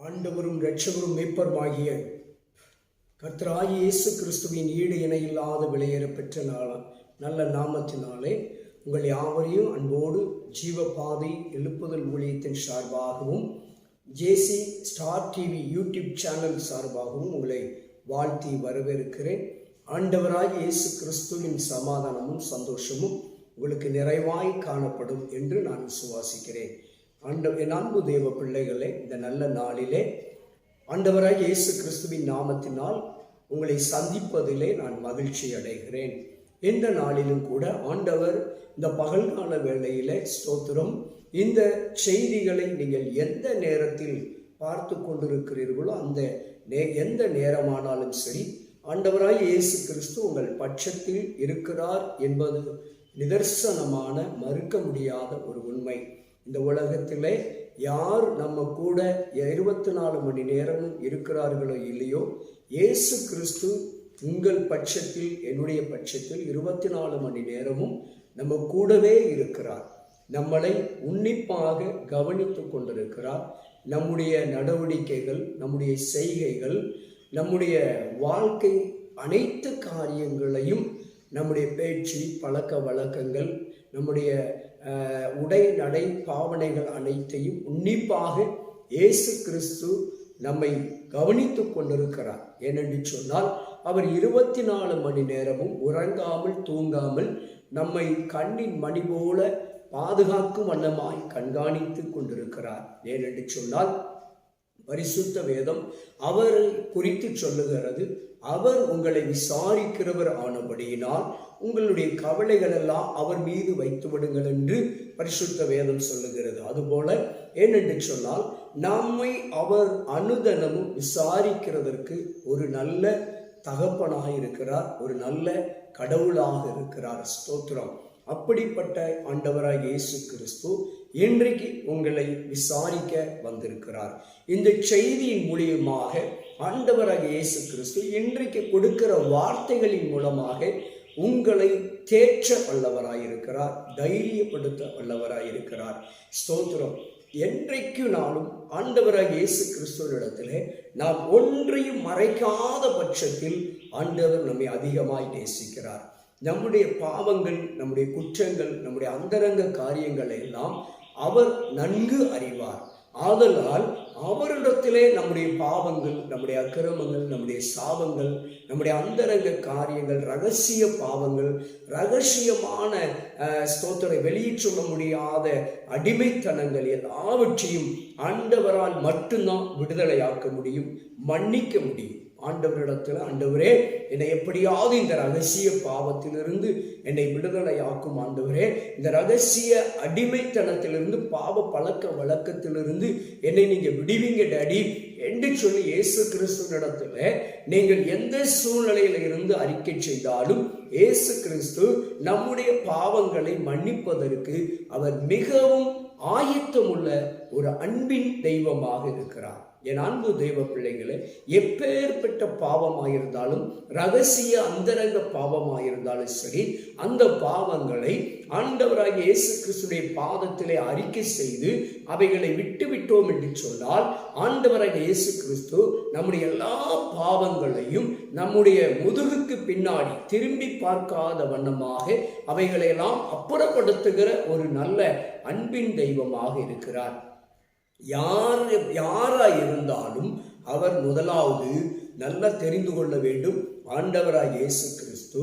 ஆண்டவரும் இரட்சகரும் மீட்பருமாகிய கர்த்தராகிய இயேசு கிறிஸ்துவின் ஈடு இணையில்லாத விலையேற பெற்ற நல்ல நாமத்தினாலே உங்கள் யாவரையும் அன்போடு ஜீவபாதை எழுப்புதல் ஊழியத்தின் சார்பாகவும் ஜேசி ஸ்டார் டிவி யூடியூப் சேனல் சார்பாகவும் உங்களை வாழ்த்தி வரவேற்கிறேன். ஆண்டவராகிய இயேசு கிறிஸ்துவின் சமாதானமும் சந்தோஷமும் உங்களுக்கு நிறைவாய் காணப்படும் என்று நான் விசுவாசிக்கிறேன். என் அன்பு தேவ பிள்ளைகளே, இந்த நல்ல நாளிலே ஆண்டவராகிய இயேசு கிறிஸ்துவின் நாமத்தினால் உங்களை சந்திப்பதிலே நான் மகிழ்ச்சி அடைகிறேன். இந்த நாளிலும் கூட ஆண்டவர் இந்த பகல்கால வேளையிலே ஸ்தோத்திரம், இந்த செய்திகளை நீங்கள் எந்த நேரத்தில் பார்த்து கொண்டிருக்கிறீர்களோ அந்த எந்த நேரமானாலும் சரி, ஆண்டவராகிய இயேசு கிறிஸ்து உங்கள் பட்சத்தில் இருக்கிறார் என்பது நிதர்சனமான மறுக்க முடியாத ஒரு உண்மை. இந்த உலகத்திலே யார் நம்ம கூட 24 மணி நேரமும் இருக்கிறார்களோ இல்லையோ, இயேசு கிறிஸ்து உங்கள் பட்சத்தில் என்னுடைய பட்சத்தில் 24 மணி நேரமும் நம்ம கூடவே இருக்கிறார். நம்மளை உன்னிப்பாக கவனித்து கொண்டிருக்கிறார். நம்முடைய நடவடிக்கைகள், நம்முடைய செய்கைகள், நம்முடைய வாழ்க்கை அனைத்து காரியங்களையும், நம்முடைய பேச்சு, பழக்க வழக்கங்கள், நம்முடைய உடை நடை பாவனைகள் அனைத்தையும் உன்னிப்பாக இயேசு கிறிஸ்து நம்மை கவனித்து கொண்டிருக்கிறார். ஏனென்று சொன்னால் அவர் 24 மணி நேரமும் உறங்காமல் தூங்காமல் நம்மை கண்ணின் மணி போல பாதுகாக்கும் வண்ணமாய் கண்காணித்து கொண்டிருக்கிறார். ஏனென்று சொன்னால் பரிசுத்த வேதம் அவரை குறித்து சொல்லுகிறது, அவர் உங்களை விசாரிக்கிறவர் ஆனபடியினால் உங்களுடைய கவலைகள் எல்லாம் அவர் மீது வைத்து விடுங்கள் என்று பரிசுத்த வேதம் சொல்லுகிறது. அதுபோல ஏனென்று சொன்னால் நம்மை அவர் அனுதினமும் விசாரிக்கிறதற்கு ஒரு நல்ல தகப்பனாக இருக்கிறார், ஒரு நல்ல கடவுளாக இருக்கிறார். ஸ்தோத்திரம். அப்படிப்பட்ட ஆண்டவராக இயேசு கிறிஸ்து இன்றைக்கு உங்களை விசாரிக்க வந்திருக்கிறார். இந்த செய்தியின் மூலியமாக ஆண்டவராக இயேசு கிறிஸ்து இன்றைக்கு கொடுக்கிற வார்த்தைகளின் மூலமாக உங்களை தேற்ற வல்லவராயிருக்கிறார், தைரியப்படுத்த வல்லவராயிருக்கிறார். ஸ்தோத்திரம். என்றைக்கு நாளும் ஆண்டவராக இயேசு கிறிஸ்துவிடத்திலே நாம் ஒன்றையும் மறைக்காத பட்சத்தில் ஆண்டவர் நம்மை அதிகமாய் நேசிக்கிறார். நம்முடைய பாவங்கள், நம்முடைய குற்றங்கள், நம்முடைய அந்தரங்க காரியங்களை எல்லாம் அவர் நன்கு அறிவார். ஆதலால் அவரிடத்திலே நம்முடைய பாவங்கள், நம்முடைய அக்கிரமங்கள், நம்முடைய சாபங்கள், நம்முடைய அந்தரங்க காரியங்கள், ரகசிய பாவங்கள், ரகசியமான ஸ்தோத்திரை வெளியே சொல்ல முடியாத அடிமைத்தனங்கள் எல்லாவற்றையும் ஆண்டவரால் மட்டும்தான் விடுதலையாக்க முடியும், மன்னிக்க முடியும். ஆண்டவரிடத்தில், ஆண்டவரே என்னை எப்படியாவது இந்த ரகசிய பாவத்திலிருந்து என்னை விடுதலையாக்கும் ஆண்டவரே, இந்த ரகசிய அடிமைத்தனத்திலிருந்து, பாவ பழக்க வழக்கத்திலிருந்து என்னை நீங்க விடுவீங்க டாடி என்று சொல்லி இயேசு கிறிஸ்துவினிடத்தில் நீங்கள் எந்த சூழ்நிலையில இருந்து அறிக்கை செய்தாலும் இயேசு கிறிஸ்து நம்முடைய பாவங்களை மன்னிப்பதற்கு அவர் மிகவும் ஆயத்தமுள்ள ஒரு அன்பின் தெய்வமாக இருக்கிறார். என் அன்பு தெய்வ பிள்ளைகளே, எப்பேற்பட்ட பாவமாயிருந்தாலும், ரகசிய அந்தரங்க பாவமாயிருந்தாலும் சரி, அந்த பாவங்களை ஆண்டவராகிய இயேசு கிறிஸ்துடைய பாதத்திலே அறிக்கை செய்து அவைகளை விட்டுவிட்டோம் என்று சொன்னால், ஆண்டவராகிய இயேசு கிறிஸ்து நம்முடைய எல்லா பாவங்களையும் நம்முடைய முதுகுக்கு பின்னாடி திரும்பி பார்க்காத வண்ணமாக அவைகளையெல்லாம் அப்புறப்படுத்துகிற ஒரு நல்ல அன்பின் தெய்வமாக இருக்கிறார். யாராய் இருந்தாலும் அவர் முதலாவது நல்லா தெரிந்து கொள்ள வேண்டும், ஆண்டவராய் இயேசு கிறிஸ்து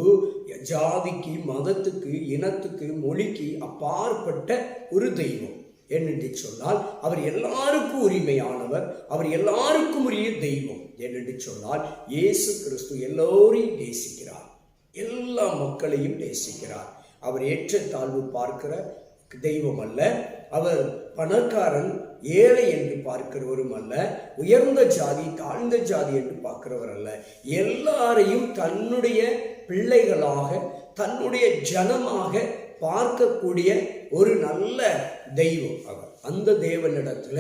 ஜாதிக்கு, மதத்துக்கு, இனத்துக்கு, மொழிக்கு அப்பாற்பட்ட ஒரு தெய்வம். என்னென்று சொன்னால் அவர் எல்லாருக்கும் உரிமையானவர், அவர் எல்லாருக்கும் உரிய தெய்வம். என்னென்று சொன்னால் இயேசு கிறிஸ்து எல்லோரையும் நேசிக்கிறார், எல்லா மக்களையும் நேசிக்கிறார். அவர் ஏற்றத்தாழ்வு பார்க்கிற தெய்வம் அல்ல, அவர் பணக்காரன் ஏழை என்று பார்க்கிறவரும் அல்ல, உயர்ந்த ஜாதி தாழ்ந்த ஜாதி என்று பார்க்கிறவர் அல்ல. எல்லாரையும் தன்னுடைய பிள்ளைகளாக, தன்னுடைய ஜனமாக பார்க்கக்கூடிய ஒரு நல்ல தெய்வம் அவர். அந்த தேவனிடத்துல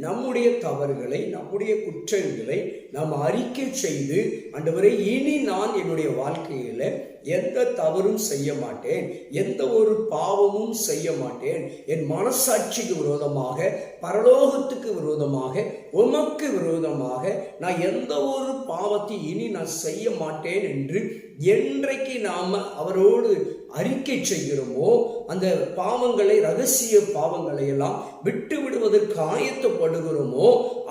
நம்முடைய தவறுகளை, நம்முடைய குற்றங்களை நாம் அறிக்கை செய்து, ஆண்டவரே இனி நான் என்னுடைய வாழ்க்கையில எந்த தவறும் செய்ய மாட்டேன், எந்த ஒரு பாவமும் செய்ய மாட்டேன், என் மனசாட்சிக்கு விரோதமாக, பரலோகத்துக்கு விரோதமாக, உமக்கு விரோதமாக நான் எந்த ஒரு பாவத்தை இனி நான் செய்ய மாட்டேன் என்று என்றைக்கு நாம் அவரோடு அறிக்கை செய்கிறோமோ, அந்த பாவங்களை, ரகசிய பாவங்களை எல்லாம் விட்டு விடுவதற்கு ஆயத்தப்படுகிறோமோ,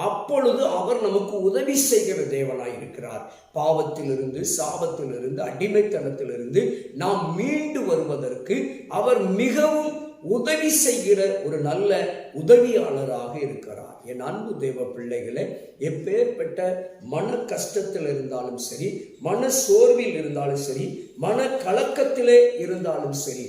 அப்பொழுது அவர் நமக்கு உதவி செய்கிற தேவனாய் இருக்கிறார். பாவத்திலிருந்து, சாபத்திலிருந்து, அடிமைத்தனத்திலிருந்து நாம் மீண்டு வருவதற்கு அவர் மிகவும் உதவி செய்கிற ஒரு நல்ல உதவியாளராக இருக்கிறார். என் அன்பு தேவ பிள்ளைகளே, எப்பேற்பட்ட மன கஷ்டத்தில் இருந்தாலும் சரி, மன சோர்வில் இருந்தாலும் சரி, மன கலக்கத்திலே இருந்தாலும் சரி,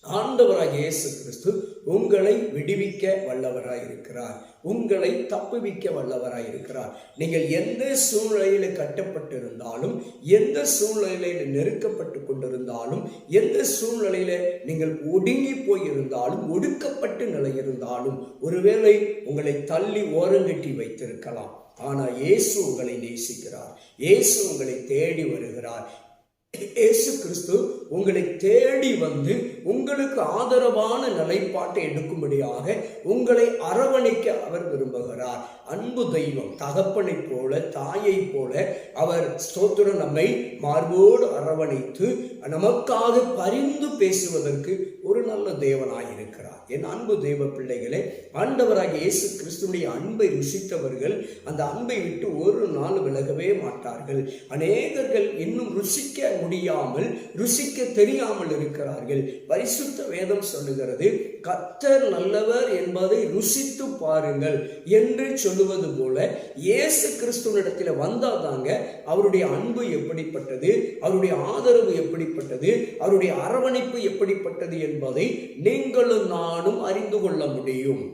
ஆண்டவராக இயேசு கிறிஸ்து உங்களை விடுவிக்க வல்லவராய் இருக்கிறார், உங்களை தப்புவிக்க வல்லவராய் இருக்கிறார். நீங்கள் எந்த சூழ்நிலையில கட்டப்பட்டிருந்தாலும், எந்த சூழ்நிலையில நெருக்கப்பட்டு கொண்டிருந்தாலும், எந்த சூழ்நிலையில நீங்கள் ஒடுங்கி போயிருந்தாலும், ஒடுக்கப்பட்டு நிலை இருந்தாலும், ஒருவேளை உங்களை தள்ளி ஓரங்கட்டி வைத்திருக்கலாம். ஆனால் இயேசு உங்களை நேசிக்கிறார், இயேசு உங்களை தேடி வருகிறார். இயேசு கிறிஸ்து உங்களை தேடி வந்து உங்களுக்கு ஆதரவான நிலைப்பாட்டை எடுக்கும்படியாக உங்களை அரவணைக்க அவர் விரும்புகிறார். அன்பு தெய்வம், தகப்பனை போல, தாயை போல அவர் ஸ்தோத்திரம் நம்மை மார்போடு அரவணைத்து நமக்காக பரிந்து பேசுவதற்கு ஒரு நல்ல தேவனாயிருக்கிறார். என் அன்பு தேவ பிள்ளைகளே, ஆண்டவராக இயேசு கிறிஸ்துடைய அன்பை ருசித்தவர்கள் அந்த அன்பை விட்டு ஒரு நாள் விலகவே மாட்டார்கள். அநேகர்கள் இன்னும் ருசிக்க முடியாமல், ருசிக்க தெரியாமல் இருக்கிறார்கள். பரிசுத்த வேதம் சொல்லுகிறது, கர்த்தர் நல்லவர் என்பதை ருசித்து பாருங்கள் என்று சொல்லுவது போல, இயேசு கிறிஸ்துவினிடத்தில் வந்தாதாங்க அவருடைய அன்பு எப்படிப்பட்டது, அவருடைய ஆதரவு எப்படிப்பட்டது, அவருடைய அரவணைப்பு எப்படிப்பட்டது என்பதை நீங்களும் நானும் அறிந்து கொள்ள முடியும்.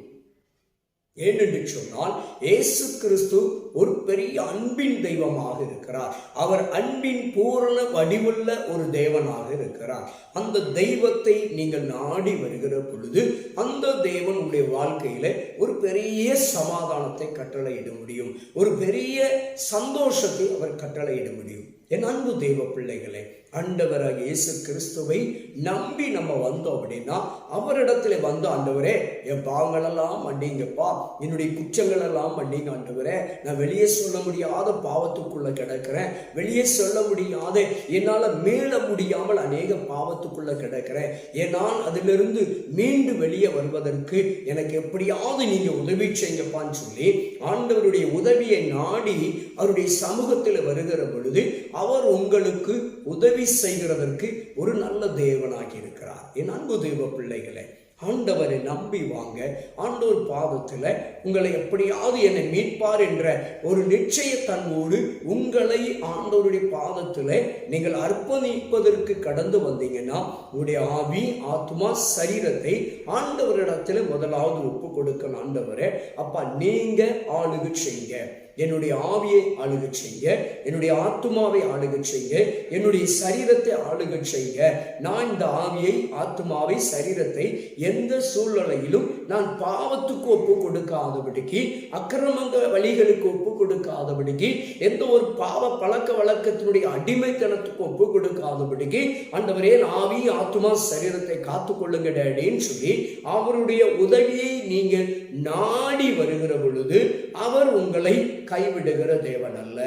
ஏனென்று சொன்னால், இயேசு கிறிஸ்து ஒரு பெரிய அன்பின் தெய்வமாக இருக்கிறார். அவர் அன்பின் பூரண வடிவுள்ள ஒரு தேவனாக இருக்கிறார். அந்த தெய்வத்தை நீங்கள் நாடி வருகிற பொழுது அந்த தேவன் உடைய வாழ்க்கையில ஒரு பெரிய சமாதானத்தை கட்டளையிட முடியும், ஒரு பெரிய சந்தோஷத்தை அவர் கட்டளையிட முடியும். என் அன்பு தெய்வ பிள்ளைகளே, ஆண்டவராக இயேசு கிறிஸ்துவை நம்பி நம்ம வந்தோம் அப்படின்னா, அவரிடத்துல வந்து, ஆண்டவரே என் பாவங்களெல்லாம் மன்னிங்கப்பா, என்னுடைய குற்றங்கள் எல்லாம் மன்னிங்க ஆண்டவரே, நான் வெளியே சொல்ல முடியாத பாவத்துக்குள்ள கிடக்கிறேன், வெளியே சொல்ல முடியாத, என்னால் மீள முடியாமல் அநேக பாவத்துக்குள்ள கிடக்கிறேன், நான் அதிலிருந்து மீண்டு வெளியே வருவதற்கு எனக்கு எப்படியாவது நீங்க உதவி செய்யப்பான்னு சொல்லி ஆண்டவருடைய உதவியை நாடி அவருடைய சமூகத்தில் வருகிற பொழுது அவர் உங்களுக்கு உதவி செய்கிறதற்கு ஒரு நல்ல தேவனாகி இருக்கிறார். என் அன்பு தேவ பிள்ளைகளே, ஆண்டவரை நம்பி வாங்க. ஆண்டவர் பாதத்தில் உங்களை எப்படியாவது என்னை மீட்பார் என்ற ஒரு நிச்சயத்தன்மையோடு உங்களை ஆண்டவருடைய பாதத்தில் நீங்கள் அர்ப்பணிப்பதற்கு கடந்து வந்தீங்கன்னா, உங்களுடைய ஆவி, ஆத்மா, சரீரத்தை ஆண்டவரிடத்தில் முதலாவது ஒப்பு கொடுக்கணும். ஆண்டவரே, அப்பா நீங்க ஆளுகை செய்யுங்க, என்னுடைய ஆவியை ஆளுகை செய்ய, என்னுடைய ஆத்மாவை ஆளுகை செய்ய, என்னுடைய சரீரத்தை ஆளுகை செய்ய. நான் இந்த ஆவியை, ஆத்மாவை, சரீரத்தை எந்த சூழ்நிலையிலும் நான் பாவத்துக்கு ஒப்பு கொடுக்காதபடிக்கு, அக்கிரமங்க வழிகளுக்கு ஒப்பு கொடுக்காதபடிக்கு, எந்த ஒரு பாவ பழக்க வழக்கத்தினுடைய அடிமைத்தனத்துக்கு ஒப்பு கொடுக்காதபடிக்கு ஆண்டவரே ஆவி, ஆத்மா, சரீரத்தை காத்துக்கொள்ளுங்க டேடின்னு சொல்லி அவருடைய உதவியை நீங்கள் நாடி வருகிற பொழுது அவர் உங்களை கைவிடுகிற தேவன் அல்ல.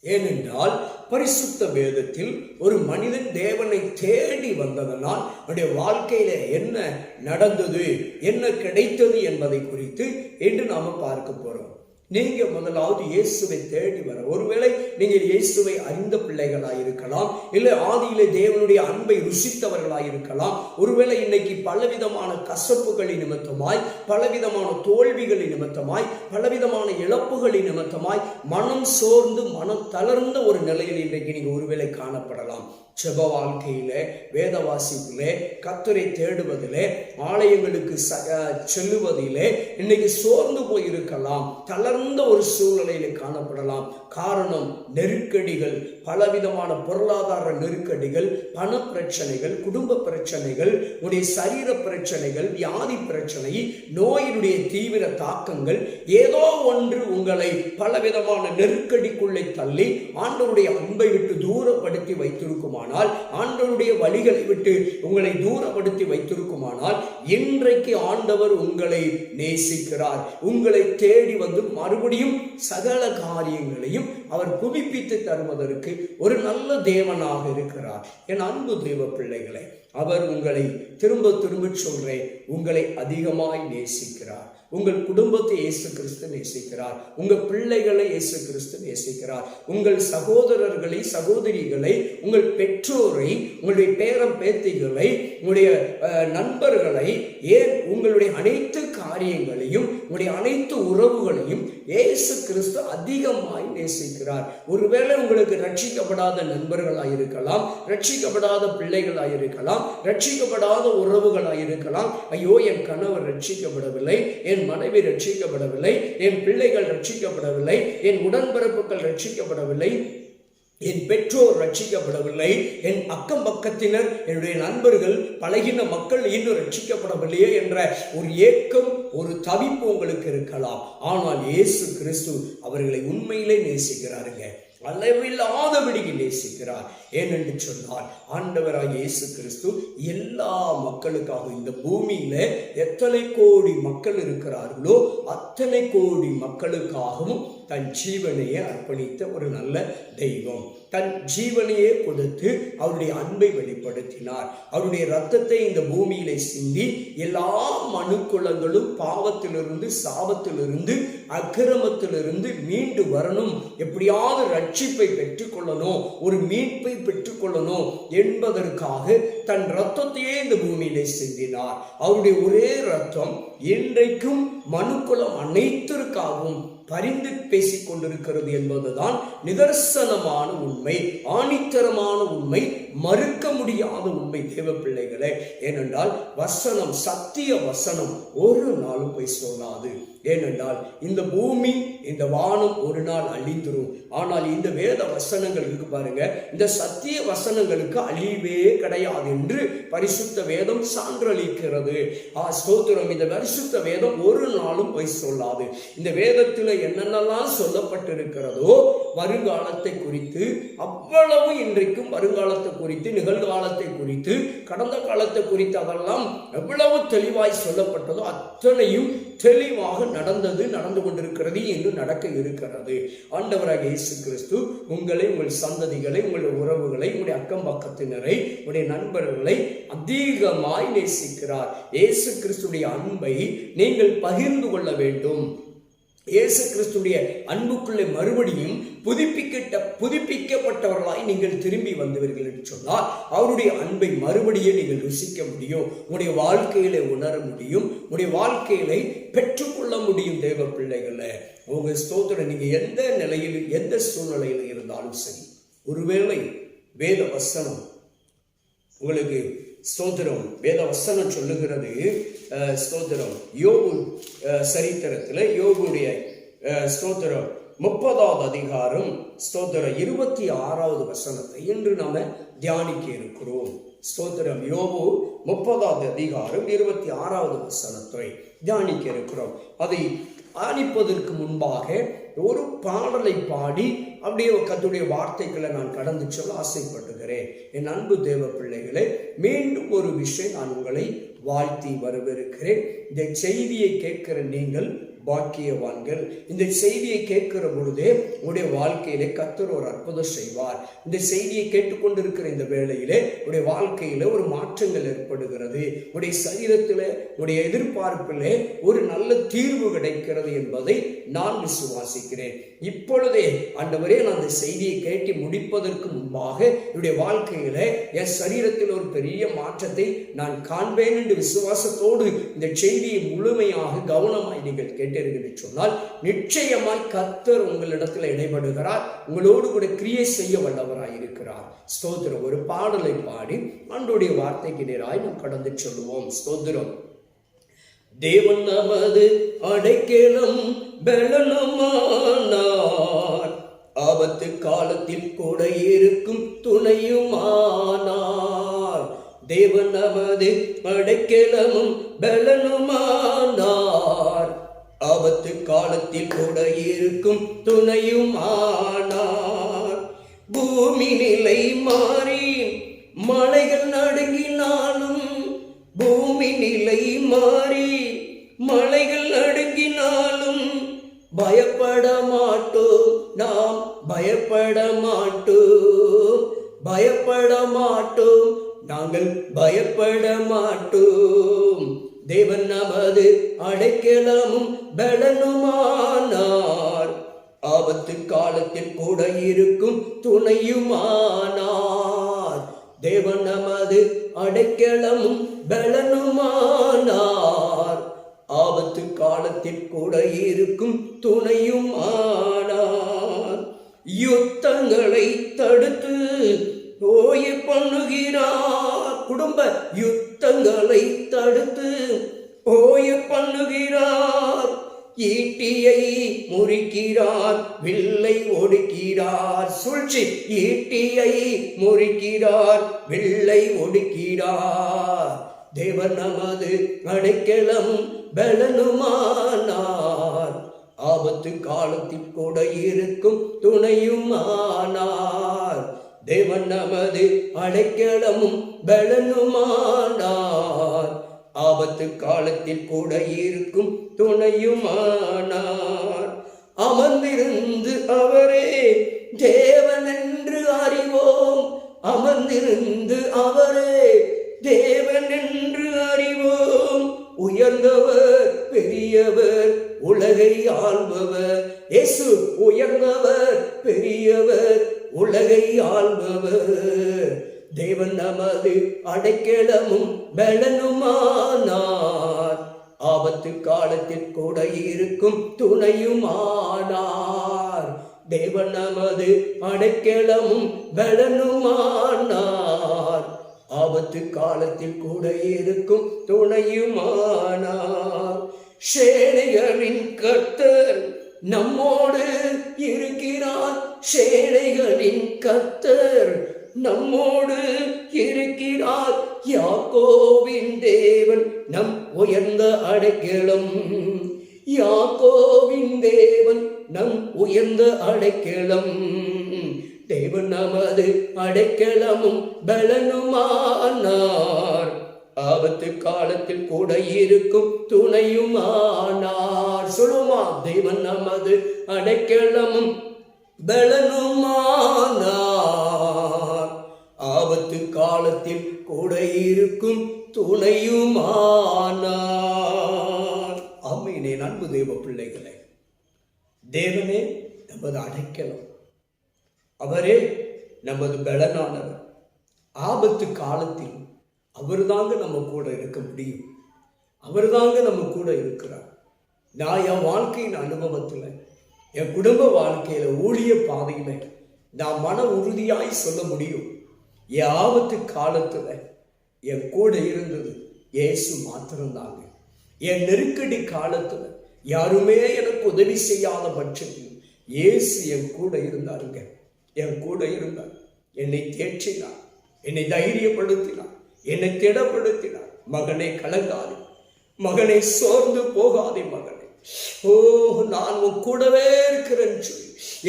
ஏனென்றால் பரிசுத்த வேதத்தில் ஒரு மனிதன் தேவனை தேடி வந்ததனால் அவருடைய வாழ்க்கையில என்ன நடந்தது, என்ன கிடைத்தது என்பதை குறித்து இன்று நாம பார்க்க போறோம். நீங்க முதலாவது இயேசுவை தேடி வர, ஒருவேளை நீங்கள் இயேசுவை அறிந்த பிள்ளைகளாயிருக்கலாம், இல்லை ஆதியிலே தேவனுடைய அன்பை ருசித்தவர்களாயிருக்கலாம். ஒருவேளை இன்னைக்கு பலவிதமான கசப்புகளின் நிமித்தமாய், பலவிதமான தோல்விகளின் நிமித்தமாய், பலவிதமான இழப்புகளின் நிமித்தமாய் மனம் சோர்ந்து மனம் தளர்ந்த ஒரு நிலையில் இன்றைக்கு நீங்க ஒருவேளை காணப்படலாம். செப வாழ்க்கையிலே, வேத வாசிப்பிலே, கர்த்தரை தேடுவதிலே, ஆலயங்களுக்கு செல்லுவதிலே இன்னைக்கு சோர்ந்து போயிருக்கலாம், தளர்ந்து தளர்ந்த ஒரு சூழ்நிலையில காணப்படலாம். காரணம் நெருக்கடிகள், பலவிதமான பொருளாதார நெருக்கடிகள், பண பிரச்சனைகள், குடும்ப பிரச்சனைகள், உடைய சரீர பிரச்சனைகள், வியாதி பிரச்சனை, நோயினுடைய தீவிர தாக்கங்கள், ஏதோ ஒன்று உங்களை பலவிதமான நெருக்கடிக்குள்ளே தள்ளி ஆண்டவருடைய அன்பை விட்டு தூரப்படுத்தி வைத்திருக்குமானால், ஆண்டவருடைய வழிகளை விட்டு உங்களை தூரப்படுத்தி வைத்திருக்குமானால், இன்றைக்கு ஆண்டவர் உங்களை நேசிக்கிறார். உங்களை தேடி வந்து மறுபடியும் சகல காரியங்களையும் அவர் புதுப்பித்து தருவதற்கு ஒரு நல்ல தேவனாக இருக்கிறார். என் அன்பு தேவ பிள்ளைகளை, அவர் உங்களை திரும்ப திரும்ப சொல்றேன், உங்களை அதிகமாய் நேசிக்கிறார். உங்கள் குடும்பத்தை இயேசு கிறிஸ்து நேசிக்கிறார். உங்கள் பிள்ளைகளை இயேசு கிறிஸ்து நேசிக்கிறார். உங்கள் சகோதரர்களை, சகோதரிகளை, உங்கள் பெற்றோரை, உங்களுடைய பேரம் பேத்திகளை, உங்களுடைய நண்பர்களை, ஏன் உங்களுடைய அனைத்து காரியங்களையும், உங்களுடைய அனைத்து உறவுகளையும் இயேசு கிறிஸ்து அதிகமாய் நேசிக்கிறார். ஒருவேளை உங்களுக்கு ரட்சிக்கப்படாத நண்பர்களாய் இருக்கலாம், ரட்சிக்கப்படாத பிள்ளைகளாய் இருக்கலாம், ரட்சிக்கப்படாத உறவுகளாய் இருக்கலாம். ஐயோ, என் கணவர் ரட்சிக்கப்படவில்லை, என் மனைவி ரட்சிக்கப்படவில்லை, என் பிள்ளைகள் ரட்சிக்கப்படவில்லை, என் உடன்பிறப்புகள் ரட்சிக்கப்படவில்லை, என் பெற்றோர் ரட்சிக்கப்படவில்லை, என் அக்கம் பக்கத்தினர், என்னுடைய நண்பர்கள், பழகின மக்கள் இன்னும் ரட்சிக்கப்படவில்லையே என்ற ஒரு ஏக்கம், ஒரு தவிப்பு உங்களுக்கு இருக்கலாம். ஆனால் இயேசு கிறிஸ்து அவர்களை உண்மையிலே நேசிக்கிறாருங்க. அளவில்லாதபடிக்கு நேசிக்கிறார். ஏனென்று சொன்னால், ஆண்டவராகிய இயேசு கிறிஸ்து எல்லா மக்களுக்காக, இந்த பூமியில எத்தனை கோடி மக்கள் இருக்கிறார்களோ அத்தனை கோடி மக்களுக்காகவும் தன் ஜீவனையே அர்ப்பணித்த ஒரு நல்ல தெய்வம். தன் ஜீவனையே கொடுத்து அவருடைய அன்பை வெளிப்படுத்தினார். அவருடைய இரத்தத்தை இந்த பூமியிலே சிந்தி எல்லா மனுக்குலங்களும் பாவத்திலிருந்து, சாபத்திலிருந்து, அக்கிரமத்திலிருந்து மீண்டு வரணும், எப்படியாவது ரட்சிப்பை பெற்றுக்கொள்ளணும், ஒரு மீட்பை பெற்றுக்கொள்ளணும் என்பதற்காக தன் இரத்தத்தையே இந்த பூமியிலே சிந்தினார். அவருடைய ஒரே இரத்தம் இன்றைக்கும் மனுக்குலம் அனைத்திற்காகவும் பரிந்து பேசிக் கொண்டிருக்கிறது என்பதுதான் நிதர்சனமான உண்மை, ஆணித்தரமான உண்மை, மறுக்க முடியாத உண்மை தேவ பிள்ளைகளே. ஏனென்றால் வசனம், சத்திய வசனம் ஒரு நாளும் போய் சொல்லாது. ஏனென்றால் இந்த பூமி, இந்த வானம் ஒரு நாள் அழிந்துரும். ஆனால் இந்த வேத வசனங்கள் இருக்கு பாருங்க, இந்த சத்திய வசனங்களுக்கு அழிவே கிடையாது என்று பரிசுத்த வேதம் சான்றளிக்கிறது. ஸ்தோத்திரம். இந்த பரிசுத்த வேதம் ஒரு நாளும் போய் சொல்லாது. இந்த வேதத்தில் என்னென்னலாம் சொல்லப்பட்டிருக்கிறதோ வருங்காலத்தை குறித்து, அவ்வளவு இன்றைக்கும் வருங்காலத்தை குறித்து, நிகழ்காலத்தை குறித்து, கடந்த காலத்தை குறித்து அதெல்லாம் எவ்வளவு தெளிவாய் சொல்லப்பட்டதோ அத்தனையும் தெளிவாக நடந்தது, நடந்து கொண்டிருக்கிறது, என்று நடக்க இருக்கிறது. ஆண்டவராகிய இயேசு கிறிஸ்து உங்களை, உங்கள் சந்ததிகளை, உங்களுடைய உறவுகளை, உங்களுடைய அக்கம் பக்கத்தினரை, உங்களுடைய நண்பர்களை அதிகமாய் நேசிக்கிறார். இயேசு கிறிஸ்துடைய அன்பை நீங்கள் பகிர்ந்து கொள்ள வேண்டும். இயேசு கிறிஸ்துடைய அன்புக்குள்ளே மறுபடியும் புதுப்பிக்கப்பட்டவர்களாய் நீங்கள் திரும்பி வந்தவர்கள் என்று சொன்னால், அவருடைய அன்பை மறுபடியும் நீங்கள் ருசிக்க முடியும், உங்களுடைய வாழ்க்கையில உணர முடியும், உங்களுடைய வாழ்க்கையில பெற்றுக்கொள்ள முடியும். தேவ பிள்ளைகளை, உங்க ஸ்தோத்திரம், நீங்க எந்த நிலையில், எந்த சூழ்நிலையில் இருந்தாலும் சரி, ஒருவேளை வேத வசனம் உங்களுக்கு ஸ்தோத்திரம், வேத வசனம் சொல்லுகிறது, ஸ்தோத்திரம், யோபு சரித்திரத்தில் யோபுடைய ஸ்தோத்திரம் 30வது அதிகாரம் ஸ்தோத்திரம் 26வது வசனத்தை இன்று நாம தியானிக்க இருக்கிறோம். ஸ்தோத்திரம், யோபு 30வது அதிகாரம் 26வது வசனத்தை தியானிக்க இருக்கிறோம். அதை ஆணிப்பதற்கு முன்பாக ஒரு பாடலை பாடி அப்படியே கர்த்தருடைய வார்த்தைகளை நான் கடந்து சொல்ல ஆசைப்படுகிறேன். என் அன்பு தேவ பிள்ளைகளே, மீண்டும் ஒரு விஷயம் நான் உங்களை வாழ்த்தி வரவிருக்கிறேன். இந்த செய்தியை கேட்கிற நீங்கள் பாக்கியவான்கள். இந்த செய்தியை கேட்கிற பொழுதே உங்களுடைய வாழ்க்கையிலே கர்த்தர் ஒரு அற்புதம் செய்வார். இந்த செய்தியை கேட்டுக்கொண்டிருக்கிற இந்த வேளையிலே உடைய வாழ்க்கையில ஒரு மாற்றங்கள் ஏற்படுகிறது. உடைய சரீரத்திலே, உடைய எதிர்பார்ப்பிலே ஒரு நல்ல தீர்வு கிடைக்கிறது என்பதை நான் விசுவாசிக்கிறேன். இப்பொழுதே ஆண்டவரே, நான் இந்த செய்தியை கேட்டு முடிப்பதற்கு முன்பாக என்னுடைய வாழ்க்கையில என் சரீரத்தில் ஒரு பெரிய மாற்றத்தை நான் காண்பேன் என்று விசுவாசத்தோடு இந்த செய்தியை முழுமையாக கவனமாய் நீங்கள் கேட்டீர்கள் சொன்னால், நிச்சயமாய் கர்த்தர் உங்களிடத்தில் இடைபடுகிறார், உங்களோடு கூட கிரியை செய்ய வல்லவராய் இருக்கிறார். ஸ்தோத்திரம். ஒரு பாடலை பாடி ஆண்டவருடைய வார்த்தைக்கு நேராய் நாம் கடந்து சொல்லுவோம். ஸ்தோத்திரம். தேவன் நமது அடைக்கலம், பலனுமானார். ஆபத்து காலத்தில் கூட இருக்கும் துணையுமானார். தேவன் நமது அடைக்கலமும் பலனுமானார். ஆபத்து காலத்தில் கூட இருக்கும் துணையுமானார். பூமி நிலை மாறி மலைகள் நடுங்கினாலும், பூமி நிலை மாறி மலைகள் நடுங்கினாலும் பயப்பட மாட்டோம், நாம் பயப்பட மாட்டோம், பயப்பட மாட்டோம், நாங்கள் பயப்பட மாட்டோம். தேவன் நமது அடைக்கலமும் பலனுமானார். ஆபத்து காலத்தில் கூட இருக்கும் துணையுமானார். தேவன் நமது அடைக்கலமும் பலனுமானார். ஆபத்து காலத்தில் கூட இருக்கும் துணையுமானார். யுத்தங்களை தடுத்து ஓய பண்ணுகிறார். குடும்ப யுத்தங்களை தடுத்து ஓய பண்ணுகிறார். ஈட்டியை முறிக்கிறார், வில்லை ஒடுக்கிறார். சூழ்ச்சி ஈட்டியை முறிக்கிறார், வில்லை ஒடுக்கிறார். தேவன் நமது அடைக்கலமும் பலனுமானார். ஆபத்து காலத்தில் கூட இருக்கும் துணையுமானார். தேவன் நமது அடைக்கலமும் பலனுமானார். ஆபத்து காலத்தில் கூட இருக்கும் துணையுமானார். அமர்ந்திருந்து அவரே தேவன் என்று அறிவோம், அமர்ந்திருந்து அவரே தேவன் என்று அறிவோம். உயர்ந்தவர் பெரியவர் உலகை ஆள்பவர். இயேசு உயர்ந்தவர் பெரியவர் உலகை ஆள்பவர். தேவன் நமது அடைக்கலமும் பலனுமானார். ஆபத்து காலத்தில் கூட இருக்கும் துணையுமானார். தேவன் நமது அடைக்கலமும் பலனுமானார். ஆபத்து காலத்தில் கூட இருக்கும் துணையுமானார். சேனைகளின் கர்த்தர் நம்மோடு இருக்கிறார். சேனைகளின் கர்த்தர் நம்மோடு இருக்கிறார். யாக்கோபின் தேவன் நம் உயர்ந்த அடைக்கலம். யாக்கோபின் தேவன் நம் உயர்ந்த அடைக்கலம். தேவன் நமது அடைக்கலமும் பலனுமானார். ஆபத்து காலத்தில் கூட இருக்கும் துணையுமானார். சொல்லுமா, தேவன் நமது அடைக்கலமும் பலனுமானார். ஆபத்து காலத்தில் கூட இருக்கும் துணையுமானார். ஆமென். அன்பு தேவ பிள்ளைகளே, தேவனே நமது அடைக்கலம், அவரே நமது பலனானவர். ஆபத்து காலத்தில் அவர்தாங்க நம்ம கூட இருக்க முடியும். அவர்தாங்க நம்ம கூட இருக்கிறார். நான் என் வாழ்க்கையின் அனுபவத்தில், என் குடும்ப வாழ்க்கையில, ஊழிய பாதையில நான் மன உறுதியாய் சொல்ல முடியும், என் ஆபத்து காலத்துல என் கூட இருந்தது இயேசு மாத்திரம்தாங்க. என் நெருக்கடி காலத்துல யாருமே எனக்கு உதவி செய்யாத பட்சத்தில் இயேசு என் கூட இருந்தாருங்க. என் கூட இருந்தார். என்னை தேற்றினார், என்னை தைரியப்படுத்தினார், என்னை திடப்படுத்தினார். மகனை கலங்காதே, மகனை சோர்ந்து போகாதே, மகனை, ஓ நான் உன் கூடவே இருக்கிறேன்னு சொல்லி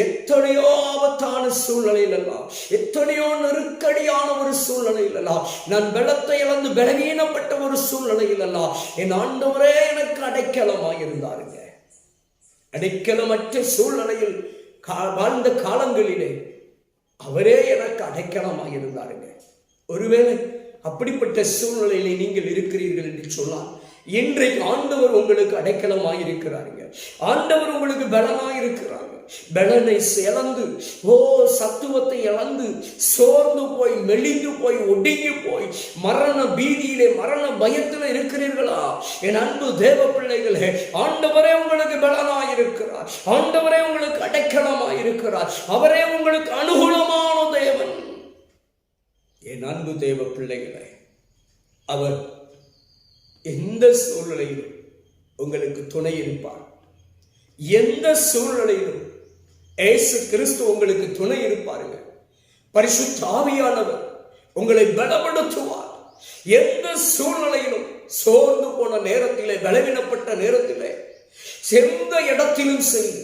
எத்தனையோ ஆபத்தான சூழ்நிலையிலெல்லாம், எத்தனையோ நெருக்கடியான ஒரு சூழ்நிலையிலெல்லாம், நான் பலத்தை இழந்து பலவீனப்பட்ட ஒரு சூழ்நிலையிலெல்லாம் என் ஆண்டவரே எனக்கு அடைக்கலமாய் இருந்தாருங்க. அடைக்கலமற்ற சூழ்நிலையில் வாழ்ந்த காலங்களிலே அவரே எனக்கு அடைக்கலமாய் இருந்தாருங்க. ஒருவேளை அப்படிப்பட்ட சூழ்நிலையிலே நீங்கள் இருக்கிறீர்கள் என்று சொன்னால், இன்றைக்கு ஆண்டவர் உங்களுக்கு அடைக்கலமாய் இருக்கிறாருங்க. ஆண்டவர் உங்களுக்கு பலனாய் இருக்கிறாங்க. பலனை இழந்து, சத்துவத்தை இழந்து சோர்ந்து போய், மெலிந்து போய், ஒடுங்கி போய், மரண பீதியிலே, மரண பயத்தில் இருக்கிறீர்களா? என் அன்பு தேவ பிள்ளைகளே, ஆண்டவரே உங்களுக்கு பலனாய் இருக்கிறார். ஆண்டவரே உங்களுக்கு அடைக்கலமாய் இருக்கிறார். அவரே உங்களுக்கு அனுகூலமான தேவன். என் அன்பு தேவ பிள்ளைகளே, அவர் எந்த சூழ்நிலையிலும் உங்களுக்கு துணை இருப்பார். எந்த சூழ்நிலையிலும் இயேசு கிறிஸ்து உங்களுக்கு துணை இருப்பாருங்க. பரிசுத்த ஆவியானவர் உங்களை பலப்படுத்துவார். எந்த சூழ்நிலையிலும் சோர்ந்து போன நேரத்திலே, பலவீனப்பட்ட நேரத்திலே, எந்த இடத்திலும் சென்று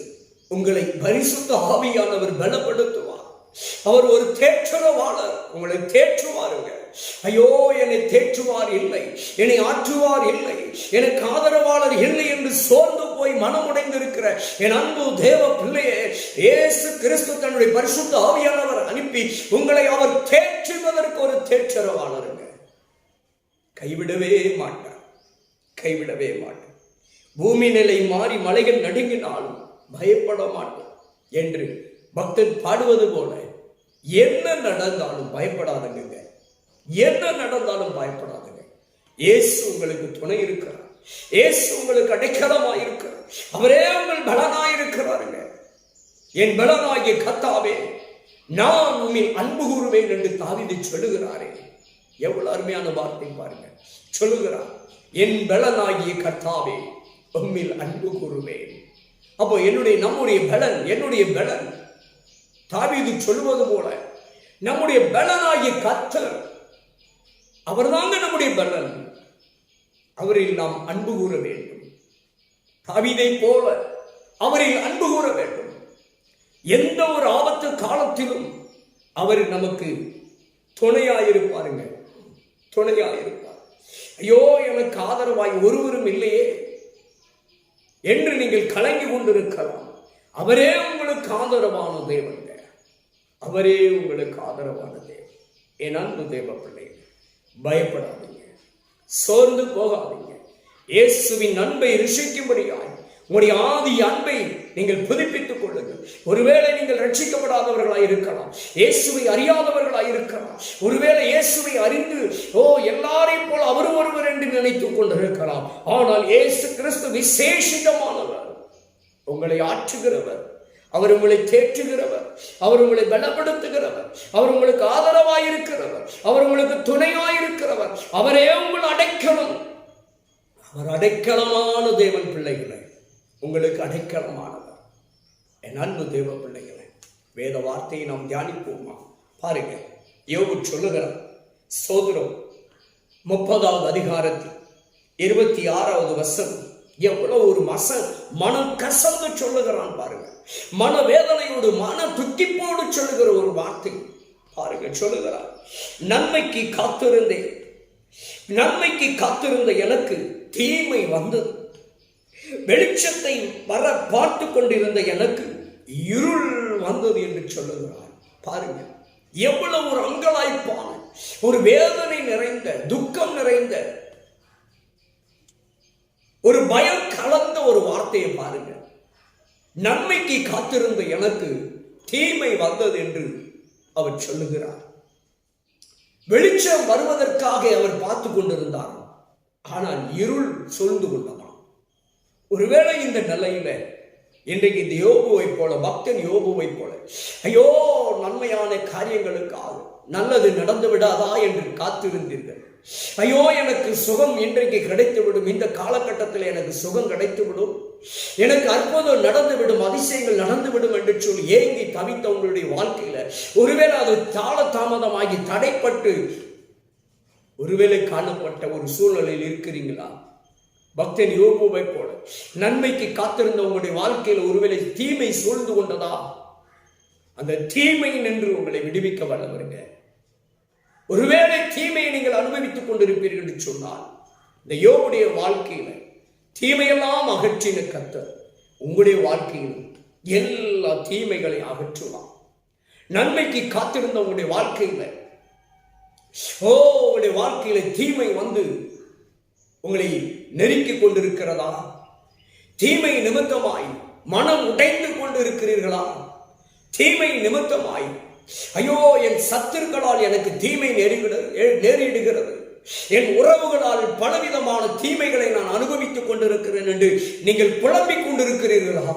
உங்களை பரிசுத்த ஆவியானவர் பலப்படுத்துவார். அவர் ஒரு தேற்றரவாளர், உங்களை தேற்றுவாருங்க. ஐயோ, என்னை தேற்றுவார் இல்லை, என்னை ஆற்றுவார் இல்லை, எனக்கு ஆதரவாளர் இல்லை என்று சோர்ந்து போய் மனமுடைந்திருக்கிற என் அன்பு தேவ பிள்ளையே, இயேசு கிறிஸ்து தன்னுடைய பரிசுத்த ஆவியானவர் அனுப்பி உங்களை அவர் தேற்றுவதற்கு ஒரு தேற்றரவாளருங்க. கைவிடவே மாட்டார், கைவிடவே மாட்டார். பூமி நிலை மாறி மலைகள் நடுங்கினாலும் பயப்பட மாட்டோம் என்று பக்தன் பாடுவது போல, என்ன நடந்தாலும் பயப்படாதங்க, என்ன நடந்தாலும் பயப்படாதங்க. இயேசு உங்களுக்கு துணை இருக்கிறார், இயேசு உங்களுக்கு அடைக்கலமாய் இருக்கிறார், அவரே உங்கள் பலனாய் இருக்கிறாருங்க. என் பலனாகிய கர்த்தாவே, நான் உம்மில் அன்பு கூறுவேன் என்று தாவீது சொல்லுகிறாரே. எவ்வளவு அருமையான வார்த்தை பாருங்க. சொல்லுகிறார், என் பலனாகிய கர்த்தாவே உம்மில் அன்பு கூறுவேன். அப்போ நம்முடைய பலன், என்னுடைய பலன், தாவீது சொல்லுவது போல நம்முடைய பலனாகிய கர்த்தர், அவர்தாங்க நம்முடைய பலன். அவரில் நாம் அன்பு கூற வேண்டும். தாவீதை போல அவரில் அன்பு கூற வேண்டும். எந்த ஒரு ஆபத்து காலத்திலும் அவர் நமக்கு துணையாயிருப்பாருங்க, துணையாயிருப்பார். ஐயோ, எனக்கு ஆதரவாய் ஒருவரும் இல்லையே என்று நீங்கள் கலங்கி கொண்டிருக்கலாம். அவரே உங்களுக்கு ஆதரவான தேவன், அவரே உங்களுக்கு ஆதரவான தேவன். என் அன்பு தேவ பிள்ளைகள், பயப்படாதீங்க, சோர்ந்து போகாதீங்க. இயேசுவின் அன்பை ருசிக்கும்படியாய் உங்களுடைய ஆதி அன்பை நீங்கள் புதுப்பித்துக் கொள்ளுங்கள். ஒருவேளை நீங்கள் ரட்சிக்கப்படாதவர்களாய் இருக்கலாம், இயேசுவை அறியாதவர்களாய் இருக்கலாம். ஒருவேளை இயேசுவை அறிந்து எல்லாரையும் போல அவர் ஒருவர் என்று நினைத்துக் கொண்டிருக்கலாம். ஆனால் இயேசு கிறிஸ்து விசேஷமானவர், உங்களை ஆற்றுகிறவர், அவர் உங்களை தேற்றுகிறவர், அவர் உங்களை பலப்படுத்துகிறவர், அவர் உங்களுக்கு ஆதரவாயிருக்கிறவர், அவர் உங்களுக்கு துணையாயிருக்கிறவர். அவரே உங்கள் அடைக்கலம். அவர் அடைக்கலமான தேவன் பிள்ளைகளை, உங்களுக்கு அடைக்கலமானவர். என் அன்பு தேவ பிள்ளைகளை, வேத வார்த்தையை நாம் தியானிப்போமா? பாருங்க, யோபு சொல்லுகிறார், சோதரம் 30வது அதிகாரத்தில் 26வது வசனம். எவ்வளவு ஒரு மனம் கசந்து சொல்லுகிறான் பாருங்க. மனவேதனையோடு, மன துக்கிப்போடு சொல்லுகிற ஒரு வார்த்தை பாருங்க. சொல்லுகிறார், நன்மைக்கு காத்திருந்தேன், நன்மைக்கு காத்திருந்த எனக்கு தீமை வந்தது, வெளிச்சத்தை வர பார்த்து கொண்டிருந்த எனக்கு இருள் வந்தது என்று சொல்லுகிறார். பாருங்க, எவ்வளவு ஒரு அங்கலாய்ப்பான, ஒரு வேதனை நிறைந்த, துக்கம் நிறைந்த, ஒரு பயம் கலந்த ஒரு வார்த்தையை பாருங்க. நன்மைக்கு காத்திருந்த எனக்கு தீமை வந்தது என்று அவர் சொல்லுகிறார். வெளிச்சம் வருவதற்காக அவர் பார்த்து கொண்டிருந்தார், ஆனால் இருள் சூழ்ந்து கொண்டதாம். ஒருவேளை இந்த நிலையில இன்றைக்கு இந்த யோபுவை போல, பக்தன் யோபுவை போல, ஐயோ, நன்மையான காரியங்களுக்காக நல்லது நடந்து விடாதா என்று காத்திருந்தீர்கள். ஐயோ, எனக்கு சுகம் இன்றைக்கு கிடைத்துவிடும், இந்த காலகட்டத்தில் எனக்கு சுகம் கிடைத்துவிடும், எனக்கு அற்புதம் நடந்துவிடும், அதிசயங்கள் நடந்துவிடும் என்று சொல்லி ஏங்கி தவித்த உங்களுடைய வாழ்க்கையில ஒருவேளை அது தாமதமாகி தடைப்பட்டு ஒருவேளை காணப்பட்ட ஒரு சூழ்நிலையில் இருக்கிறீங்களா? பக்தன் யோபுவை போல நன்மைக்கு காத்திருந்த உங்களுடைய வாழ்க்கையில் ஒருவேளை தீமை சூழ்ந்து கொண்டதா? அந்த தீமை நின்று உங்களை விடுவிக்க வல்லவருங்க. ஒருவேளை தீமையை நீங்கள் அனுபவித்துக் கொண்டிருப்பீர்கள் என்று சொன்னால், இந்த யோபுடைய வாழ்க்கையில தீமையெல்லாம் அகற்றின கர்த்தர் உங்களுடைய வாழ்க்கையில் எல்லா தீமைகளை அகற்றுவார். நன்மைக்கு காத்திருந்த உங்களுடைய வாழ்க்கையில உங்களுடைய வாழ்க்கையில தீமை வந்து உங்களை நெருக்கிக் கொண்டிருக்கிறதா? தீமை நிமித்தமாய் மனம் உடைந்து கொண்டிருக்கிறீர்களா? தீமை நிமித்தமாய் ஐயோ, என் சத்துருக்களால் எனக்கு தீமை நேரிடுகிறது, என் உறவுகளால் பலவிதமான தீமைகளை நான் அனுபவித்துக் கொண்டிருக்கிறேன் என்று நீங்கள் புலம்பிக் கொண்டிருக்கிறீர்களா?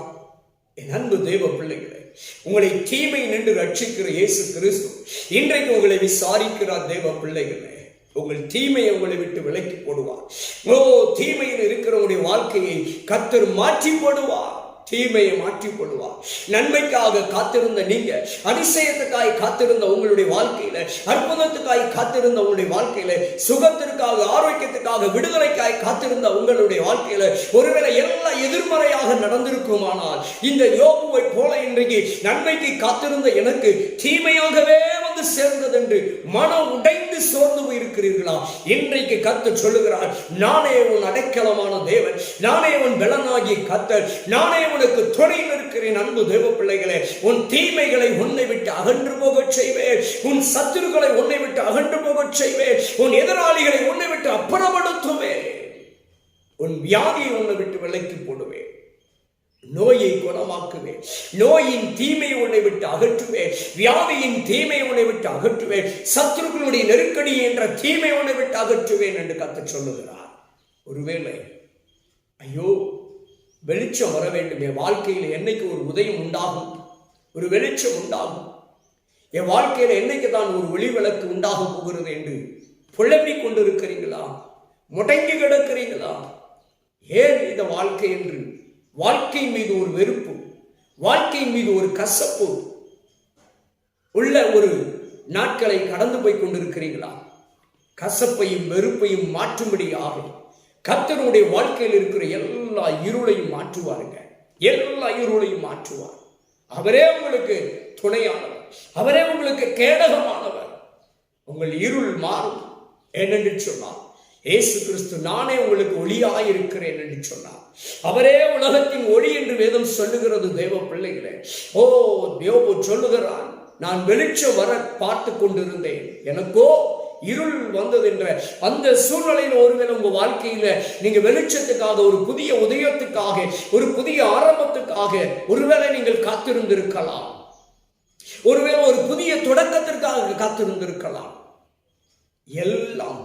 என் அன்பு தேவ பிள்ளைகளே, உங்களை தீமை நின்று ரட்சிக்கிற இயேசு கிறிஸ்து இன்றைக்கு உங்களை விசாரிக்கிறார். தேவ பிள்ளைகளே, உங்கள் தீமையை உங்களை விட்டு விலக்கி போடுவார். தீமையில் இருக்கிற உங்களுடைய வாழ்க்கையை கர்த்தர் மாற்றி போடுவார். தீமையை மாற்றிக் கொள்வார். நன்மைக்காக காத்திருந்த நீங்க, அதிசயத்துக்காய் காத்திருந்த உங்களுடைய வாழ்க்கையில, அற்புதத்துக்காய் காத்திருந்த உங்களுடைய வாழ்க்கையில, சுகத்திற்காக, ஆரோக்கியத்துக்காக, விடுதலைக்காய் காத்திருந்த உங்களுடைய வாழ்க்கையில ஒருவேளை எல்லாம் எதிர்மறையாக நடந்திருக்குமானால், இந்த யோபுவை போல இன்றைக்கு நன்மைக்கு காத்திருந்த எனக்கு தீமையாகவே வந்து சேர்ந்தது என்று மனம் உடைந்து சோர்ந்து போயிருக்கிறீர்களா? இன்றைக்கு கர்த்தர் சொல்லுகிறார், நானே உன் அடைக்கலமான தேவன், நானே உன் பலனாகிய கர்த்தர், நானே உனக்கு துணையில் இருக்கிறேன். அன்பு தேவ பிள்ளைகளே, உன் தீமைகளை உன்னை விட்டு அகன்று போக செய்வேன், உன் சத்துருக்களை உன்னை விட்டு அகன்று போக செய்வேன், உன் எதிராளிகளை உன்னை விட்டு அப்புறப்படுத்துவேன், உன் வியாதியை உன்னை விட்டு விலக்கி போடுவேன், நோயை குணமாக்குவேன், நோயின் தீமை உன்னை விட்டு அகற்றுவேன், வியாதியின் தீமை உன்னை விட்டு அகற்றுவேன், சத்துருக்களுடைய நெருக்கடி என்ற தீமை உன்னை விட்டு அகற்றுவேன் என்று கர்த்தர் சொல்லுகிறார். ஒருவேளை ஐயோ வெளிச்சம் வர வேண்டும், என் வாழ்க்கையில் என்னைக்கு ஒரு உதயம் உண்டாகும், ஒரு வெளிச்சம் உண்டாகும், என் வாழ்க்கையில் என்னைக்கு தான் ஒரு ஒளி விளக்கு உண்டாக போகிறது என்று புலம்பிக் கொண்டிருக்கிறீங்களா? முடங்கி கிடக்கிறீங்களா? ஏன் இந்த வாழ்க்கை என்று வாழ்க்கை மீது ஒரு வெறுப்பு, வாழ்க்கை மீது ஒரு கசப்பு உள்ள ஒரு நாட்களை கடந்து போய் கொண்டிருக்கிறீங்களா? கசப்பையும் வெறுப்பையும் மாற்றும்படியாக கர்த்தருடைய வாழ்க்கையில் இருக்கிற எல்லா இருளையும் மாற்றுவாருங்க. எல்லா இருளையும் மாற்றுவார். அவரே உங்களுக்கு துணையானவர், அவரே உங்களுக்கு கேடகமானவர். உங்கள் இருள் மாறும். ஏனென்று சொன்னார் இயேசு கிறிஸ்து, நானே உங்களுக்கு ஒளியாயிருக்கிறேன் என்று சொன்னார். அவரே உலகத்தின் ஒளி என்று வேதம் சொல்லுகிறது. தேவ பிள்ளைகளே, யோபு சொல்லுகிறான், நான் வெளிச்சம் வர பார்த்து கொண்டிருந்தேன், எனக்கோ இருள் வந்தது என்ற அந்த சூழ்நிலையில் ஒருவேளை உங்க வாழ்க்கையில நீங்க வெளிச்சத்துக்காக, ஒரு புதிய உதயத்துக்காக, ஒரு புதிய ஆரம்பத்துக்காக ஒருவேளை நீங்கள் காத்திருந்திருக்கலாம். ஒருவேளை ஒரு புதிய தொடக்கத்திற்காக காத்திருந்திருக்கலாம். எல்லாம்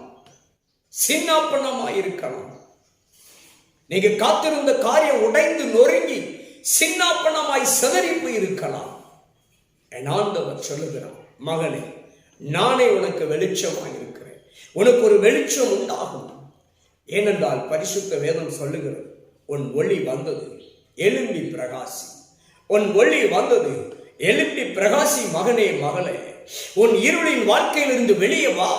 சின்னாப்பனமாயிருக்கலாம். நீங்க காத்திருந்த காரியம் உடைந்து நொறுங்கி சின்னாப்பனமாய் சிதறி போயிருக்கலாம். என் ஆண்டவர் சொல்லுகிறான், மகனே, நானே உனக்கு வெளிச்சமாய் இருக்கிறேன், உனக்கு ஒரு வெளிச்சம் உண்டாகும். ஏனென்றால் பரிசுத்த வேதம் சொல்லுகிறது, உன் ஒளி வந்தது, எழும்பி பிரகாசி. உன் ஒளி வந்தது, எழும்பி பிரகாசி. மகனே, மகளே, உன் இருளின் வாழ்க்கையிலிருந்து வெளியே வா.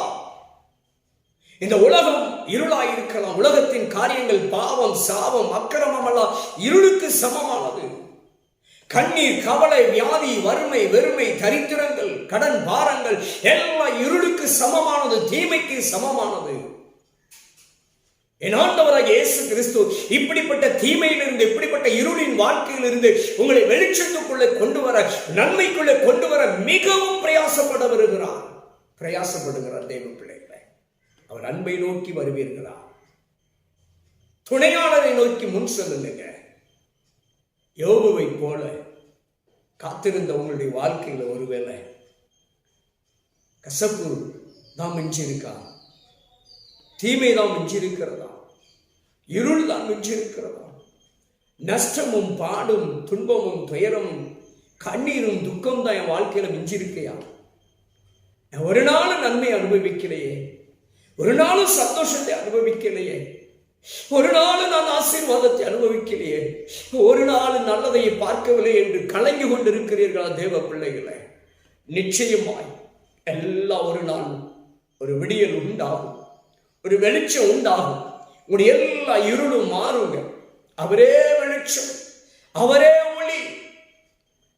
இந்த உலகம் இருளாயிருக்கலாம். உலகத்தின் காரியங்கள், பாவம், சாபம், அக்கிரமம் எல்லாம் இருளுக்கு சமமானது. கண்ணீர், கவலை, வியாதி, வறுமை, வெறுமை, தரித்திரங்கள், கடன் பாரங்கள் எல்லாம் இருளுக்கு சமமானது, தீமைக்கு சமமானது. என் ஆண்டவராகிய இயேசு கிறிஸ்து இப்படிப்பட்ட தீமையிலிருந்து, இப்படிப்பட்ட இருளின் வாழ்க்கையிலிருந்து உங்களை வெளிச்சத்துக்குள்ளே கொண்டு வர, நன்மைக்குள்ளே கொண்டு வர மிகவும் பிரயாசப்படுகிறார் தேவ பிள்ளைகளை. அவர் அன்பை நோக்கி வருவீர்களா? துணையாளரை நோக்கி முன் செல்லுங்க. யோபுவை போல காத்திருந்த உங்களுடைய வாழ்க்கையில ஒருவேளை கசப்பு தான் மிஞ்சிருக்கா? தீமை தான் மிஞ்சிருக்கிறதா? இருள் தான் மிஞ்சிருக்கிறதா? நஷ்டமும் பாடும் துன்பமும் துயரமும் கண்ணீரும் துக்கம் தான் என் வாழ்க்கையில மிஞ்சிருக்கையா? நான் ஒரு நாளும் நன்மை அனுபவிக்கலையே, ஒரு நாளும் சந்தோஷத்தை அனுபவிக்கலையே, ஒரு நாள் நான் ஆசீர்வாதத்தை அனுபவிக்கலையே, ஒரு நாள் நல்லதை பார்க்கவில்லை என்று கலங்கி கொண்டிருக்கிறீர்களா தேவ பிள்ளைகளை? நிச்சயமாய் எல்லாம் ஒரு நாள் ஒரு விடியல் உண்டாகும், ஒரு வெளிச்சம் உண்டாகும். உங்களுடைய எல்லா இருளும் மாறுங்க. அவரே வெளிச்சம், அவரே ஒளி,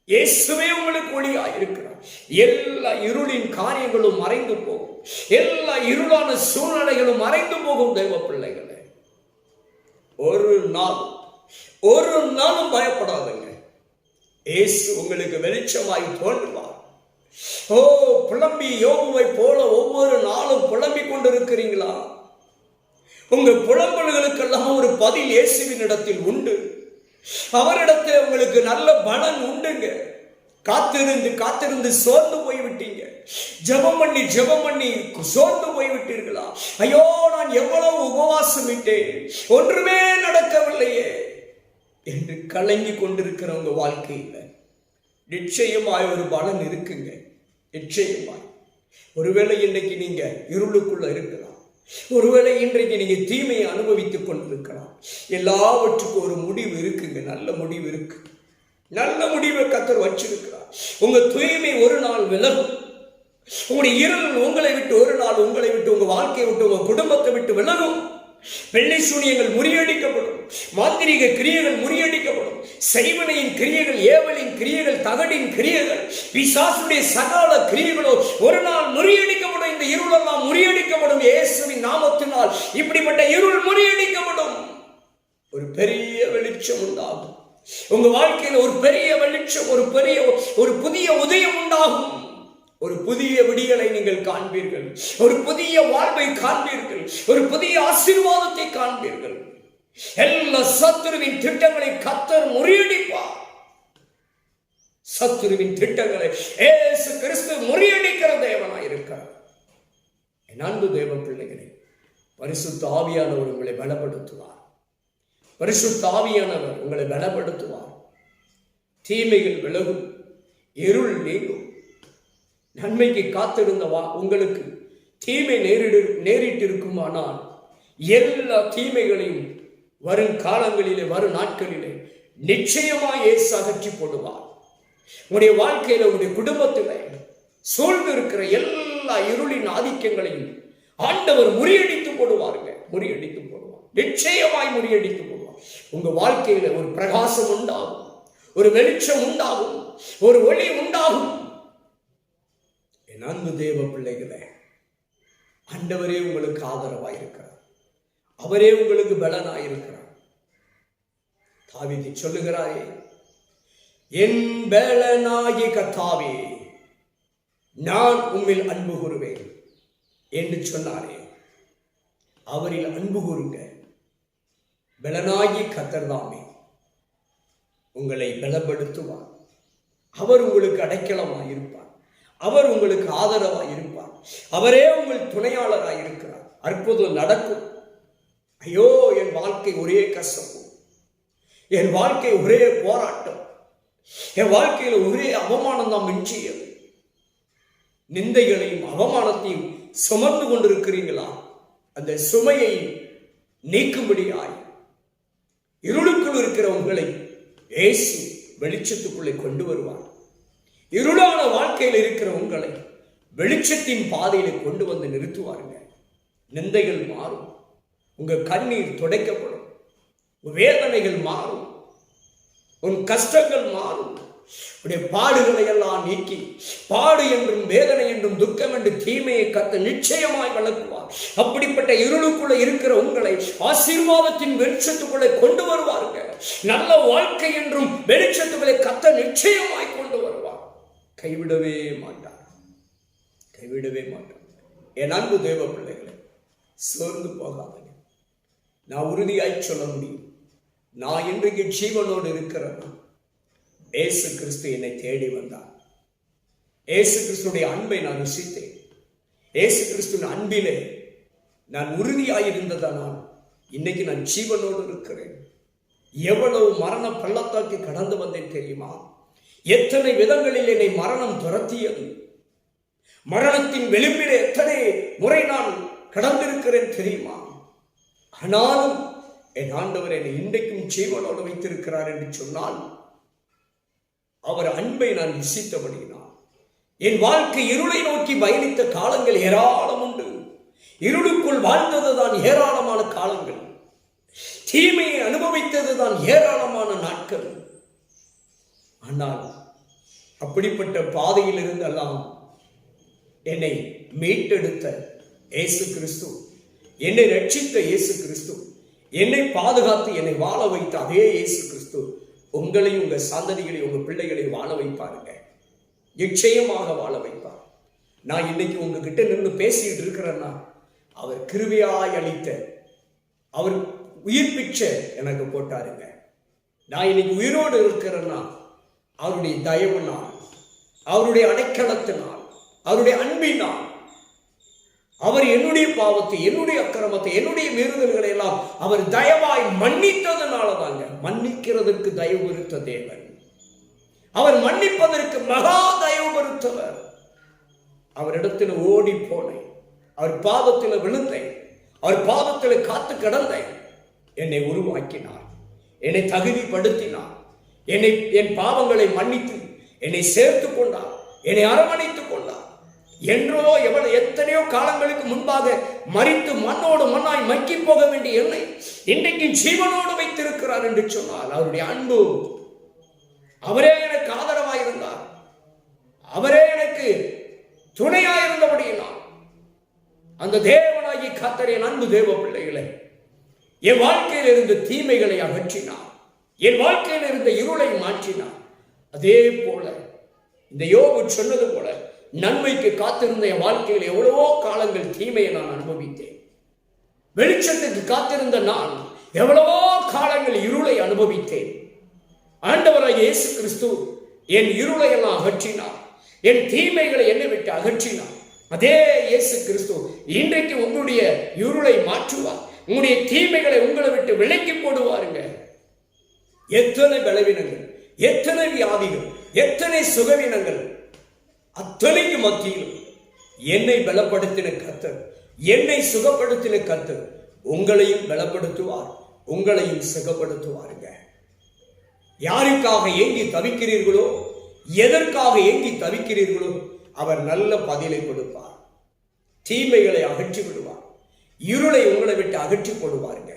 இயேசுவே உங்களுக்கு ஒளியாய் இருக்கிறார். எல்லா இருளின் காரியங்களும் மறைந்து போகும், எல்லா இருளான சூழ்நிலைகளும் மறைந்து போகும் தேவ பிள்ளைகளே. ஒரு நாளும் பயப்படாதுங்க. இயேசு உங்களுக்கு வெளிச்சமாய் தோன்றுவார். புலம்பி யோபுவை போல ஒவ்வொரு நாளும் புலம்பிக் கொண்டிருக்கிறீங்களா? உங்க புலம்பல்களுக்கெல்லாம் ஒரு பதில் இயேசுவின் இடத்தில் உண்டு. அவரிடத்தில் உங்களுக்கு நல்ல பலன் உண்டுங்க. காத்திருந்து சோர்ந்து போய்விட்டீங்க. ஜெபம் பண்ணி சோர்ந்து போய்விட்டீர்களா? ஐயோ, நான் எவ்வளவு உபவாசம் விட்டேன், ஒன்றுமே நடக்கவில்லையே என்று கலங்கி கொண்டிருக்கிற உங்க வாழ்க்கையில நிச்சயமாய் ஒரு பலன் இருக்குங்க. நிச்சயமாய். ஒருவேளை இன்னைக்கு நீங்க இருளுக்குள்ள இருக்கலாம், ஒருவேளை இன்றைக்கு நீங்க தீமையை அனுபவித்துக் கொண்டிருக்கலாம். எல்லாவற்றுக்கும் ஒரு முடிவு இருக்குங்க. நல்ல முடிவு இருக்கு. நல்ல முடிவை கர்த்தர் வச்சிருக்கிறார். உங்க தூய்மை ஒரு நாள் விலகும். உங்களுடைய இருள் உங்களை விட்டு ஒரு நாள் உங்களை விட்டு, உங்க வாழ்க்கையை விட்டு, உங்க குடும்பத்தை விட்டு விலகும். வெள்ளை சூனியங்கள் முறியடிக்கப்படும். மாந்திரீக கிரியைகள் முறியடிக்கப்படும். செய்வனையின் கிரியைகள், ஏவலின் கிரியைகள், தகடின் கிரியைகள், பிசாசுடைய சகல கிரியைகளோ ஒரு நாள் முறியடிக்கப்படும். இந்த இருள் எல்லாம் முறியடிக்கப்படும் இயேசுவின் நாமத்தினால். இப்படிப்பட்ட இருள் முறியடிக்கப்படும். ஒரு பெரிய வெளிச்சம் உண்டாகும். உங்க வாழ்க்கையில் ஒரு பெரிய வெளிச்சம், ஒரு புதிய உதயம் உண்டாகும். ஒரு புதிய விடியலை நீங்கள் காண்பீர்கள். ஒரு புதிய வாழ்வை காண்பீர்கள். ஒரு புதிய ஆசீர்வாதத்தை காண்பீர்கள். எல்லா சத்துருவின் திட்டங்களை கர்த்தர் முறியடிப்பார். சத்துருவின் திட்டங்களை இயேசு கிறிஸ்து முறியடிக்கிற தேவனாய் இருக்கிறார். என் அன்பு தேவ பிள்ளைகளே, பரிசுத்த ஆவியானவர் உங்களை பலப்படுத்துவார். பரிசுத்த ஆவியானவர் உங்களை பலப்படுத்துவார். தீமைகள் விலகும், இருள் நீங்கும். நன்மைக்கு காத்திருந்த உங்களுக்கு தீமை நேரிட்டிருக்குமானால் எல்லா தீமைகளையும் வரும் காலங்களிலே, வரும் நாட்களிலே நிச்சயமாக இயேசு அகற்றி போடுவார். உங்களுடைய வாழ்க்கையில, உங்களுடைய குடும்பத்தில் சூழ்ந்து இருக்கிற எல்லா இருளின் ஆதிக்கங்களையும் ஆண்டவர் முறியடித்து போடுவாருங்க. முறியடித்து போடுவார். நிச்சயமாய் முறியடித்து போடுவார். உங்க வாழ்க்கையில ஒரு பிரகாசம் உண்டாகும், ஒரு வெளிச்சம் உண்டாகும், ஒரு ஒளி உண்டாகும். என் அன்பு தேவ பிள்ளைகளே, ஆண்டவரே உங்களுக்கு ஆதரவாயிருக்கிறார். அவரே உங்களுக்கு பலனாயிருக்கிறார். தாவீது சொல்லுகிறாரே, என் பலனாகி கர்த்தாவே நான் உம்மில் அன்பு கூறுவேன் என்று சொன்னாரே. அவரில் அன்பு கூறுங்க. பலனாகி கர்த்தர் தாமே உங்களை பலப்படுத்துவார். அவர் உங்களுக்கு அடைக்கலமாய் இருப்பார். அவர் உங்களுக்கு ஆதரவாய் இருப்பார். அவரே உங்கள் துணையாளராய் இருக்கிறார். அற்புதம் நடக்கும். ஐயோ, என் வாழ்க்கை ஒரே கசப்பு, என் வாழ்க்கை ஒரே போராட்டம், என் வாழ்க்கையில் ஒரே அவமானம் தான் மிஞ்சியது. நிந்தைகளையும் அவமானத்தையும் சுமந்து கொண்டிருக்கிறீங்களா? அந்த சுமையை நீக்கும்படியாய் இருளுக்குள் இருக்கிற உங்களை இயேசு வெளிச்சத்துக்குள்ளே கொண்டு வருவார். இருளான வாழ்க்கையில் இருக்கிற உங்களை வெளிச்சத்தின் பாதையில கொண்டு வந்து நிறுத்துவாருங்க. நிந்தைகள் மாறும். உங்க கண்ணீர் துடைக்கப்படும். உங்க வேதனைகள் மாறும். உன் கஷ்டங்கள் மாறும். உடைய பாடுகளை எல்லாம் நீக்கி, பாடு என்றும் வேதனை என்றும் துக்கம் என்று தீமையை கர்த்தர் நிச்சயமாய் விளக்குவார். அப்படிப்பட்ட இருளுக்குள்ள இருக்கிற உங்களை ஆசீர்வாதத்தின் வெளிச்சத்துக்குள்ளே கொண்டு வருவாருங்க. நல்ல வாழ்க்கை என்றும் வெளிச்சத்துக்களை கர்த்தர் நிச்சயமாய் கொண்டு வருவார். கைவிடவே மாட்டார். கைவிடவே மாட்டார். என் அன்பு தேவ பிள்ளைகளை, சோர்ந்து போகாதீங்க. நான் உறுதியாய் சொல்ல முடியும், நான் இன்றைக்கு ஜீவனோடு இருக்கிறேன். இயேசு கிறிஸ்து என்னை தேடி வந்தார். இயேசு கிறிஸ்துடைய அன்பை நான் ருசித்தேன். இயேசு கிறிஸ்துவின் அன்பிலே நான் உறுதியாயிருந்ததனால் இன்னைக்கு நான் ஜீவனோடு இருக்கிறேன். எவ்வளவு மரண பள்ளத்தாக்கி கடந்து வந்தேன் தெரியுமா? எத்தனை விதங்களில் என்னை மரணம் துரத்தியது. மரணத்தின் விளிம்பிலே எத்தனை முறை நான் கடந்திருக்கிறேன் தெரியுமா? ஆனாலும் என் ஆண்டவர் என்னை இன்றைக்கும் ஜீவனோடு வைத்திருக்கிறார் என்று சொன்னால் அவர் அன்பை நான் ருசித்தபடியினார். என் வாழ்க்கை இருளை நோக்கி பயணித்த காலங்கள் ஏராளம் உண்டு. இருளுக்குள் வாழ்ந்ததுதான் ஏராளமான காலங்கள். தீமையை அனுபவித்ததுதான் ஏராளமான நாட்கள். ஆனால் அப்படிப்பட்ட பாதையிலிருந்து எல்லாம் என்னை மீட்டெடுத்த இயேசு கிறிஸ்து, என்னை ரட்சித்த இயேசு கிறிஸ்து, என்னை பாதுகாத்து என்னை வாழ வைத்த அதே இயேசு கிறிஸ்து உங்களையும் உங்க சந்ததிகளையும் உங்க பிள்ளைகளை வாழ வைப்பாருங்க. நிச்சயமாக வாழ வைப்பார். நான் இன்னைக்கு உங்ககிட்ட நின்று பேசிட்டு இருக்கிறேன்னா அவர் கிருபையாய் அளித்த, அவர் உயிர்ப்பிச்ச எனக்கு போட்டாருங்க. நான் இன்னைக்கு உயிரோடு இருக்கிறேன்னா அவருடைய தயவுனால், அவருடைய அடைக்கலத்தினால், அவருடைய அன்பினால், அவர் என்னுடைய பாவத்தை, என்னுடைய அக்கிரமத்தை, என்னுடைய மீறுதல்களை எல்லாம் அவர் தயவாய் மன்னித்ததுனால தாங்க. மன்னிக்கிறதற்கு தயவு இருத்த தேவன், அவர் மன்னிப்பதற்கு மகா தயவு பெருத்தவர். அவரிடத்தில் ஓடி போனேன், அவர் பாதத்தில் விழுந்தேன். அவர் பாதத்தில் காத்து கிடந்தேன். என்னை உருவாக்கினார், என்னை தகுதிப்படுத்தினார், என் பாவங்களை மன்னித்து என்னை சேர்த்து கொண்டார், என்னை அரவணைத்துக் கொண்டார். என்றோ எத்தனையோ காலங்களுக்கு முன்பாக மரித்து மண்ணோடு மண்ணாய் மக்கி போக வேண்டிய என்னை இன்றைக்கு ஜீவனோடு வைத்திருக்கிறார் என்று சொன்னால் அவருடைய அன்பு. அவரே எனக்கு ஆதரவாயிருந்தார், அவரே எனக்கு துணையாயிருந்தபடியினால் அந்த தேவனாகி கர்த்தர் என் அன்பு தேவ பிள்ளைகளை என் வாழ்க்கையில் இருந்த தீமைகளை அகற்றினார், என் வாழ்க்கையில் இருந்த இருளை மாற்றினார். அதே போல இந்த யோபு சொன்னது போல நன்மைக்கு காத்திருந்த என் வாழ்க்கையில் எவ்வளவோ காலங்கள் தீமையை நான் அனுபவித்தேன். வெளிச்சத்துக்கு காத்திருந்த நான் எவ்வளவோ காலங்கள் இருளை அனுபவித்தேன். ஆண்டவராகிய இயேசு கிறிஸ்து என் இருளை எல்லாம் அகற்றினார், என் தீமைகளை என்னை விட்டு அகற்றினார். அதே இயேசு கிறிஸ்து இன்றைக்கு உங்களுடைய இருளை மாற்றுவார், உங்களுடைய தீமைகளை உங்களை விட்டு விலக்கி போடுவாருங்க. எத்தனை பலவீனங்கள், எத்தனை வியாதிகள், எத்தனை சுகவீனங்கள், அத்தனைக்கு மத்தியிலும் என்னை பலப்படுத்தின கர்த்தர், என்னை சுகப்படுத்தின கர்த்தர் உங்களையும் பலப்படுத்துவார், உங்களையும் சுகப்படுத்துவாருங்க. யாருக்காக ஏங்கி தவிக்கிறீர்களோ, எதற்காக ஏங்கி தவிக்கிறீர்களோ அவர் நல்ல பதிலை கொடுப்பார். தீமைகளை அகற்றி விடுவார், இருளை உங்களை விட்டு அகற்றி போடுவாருங்க.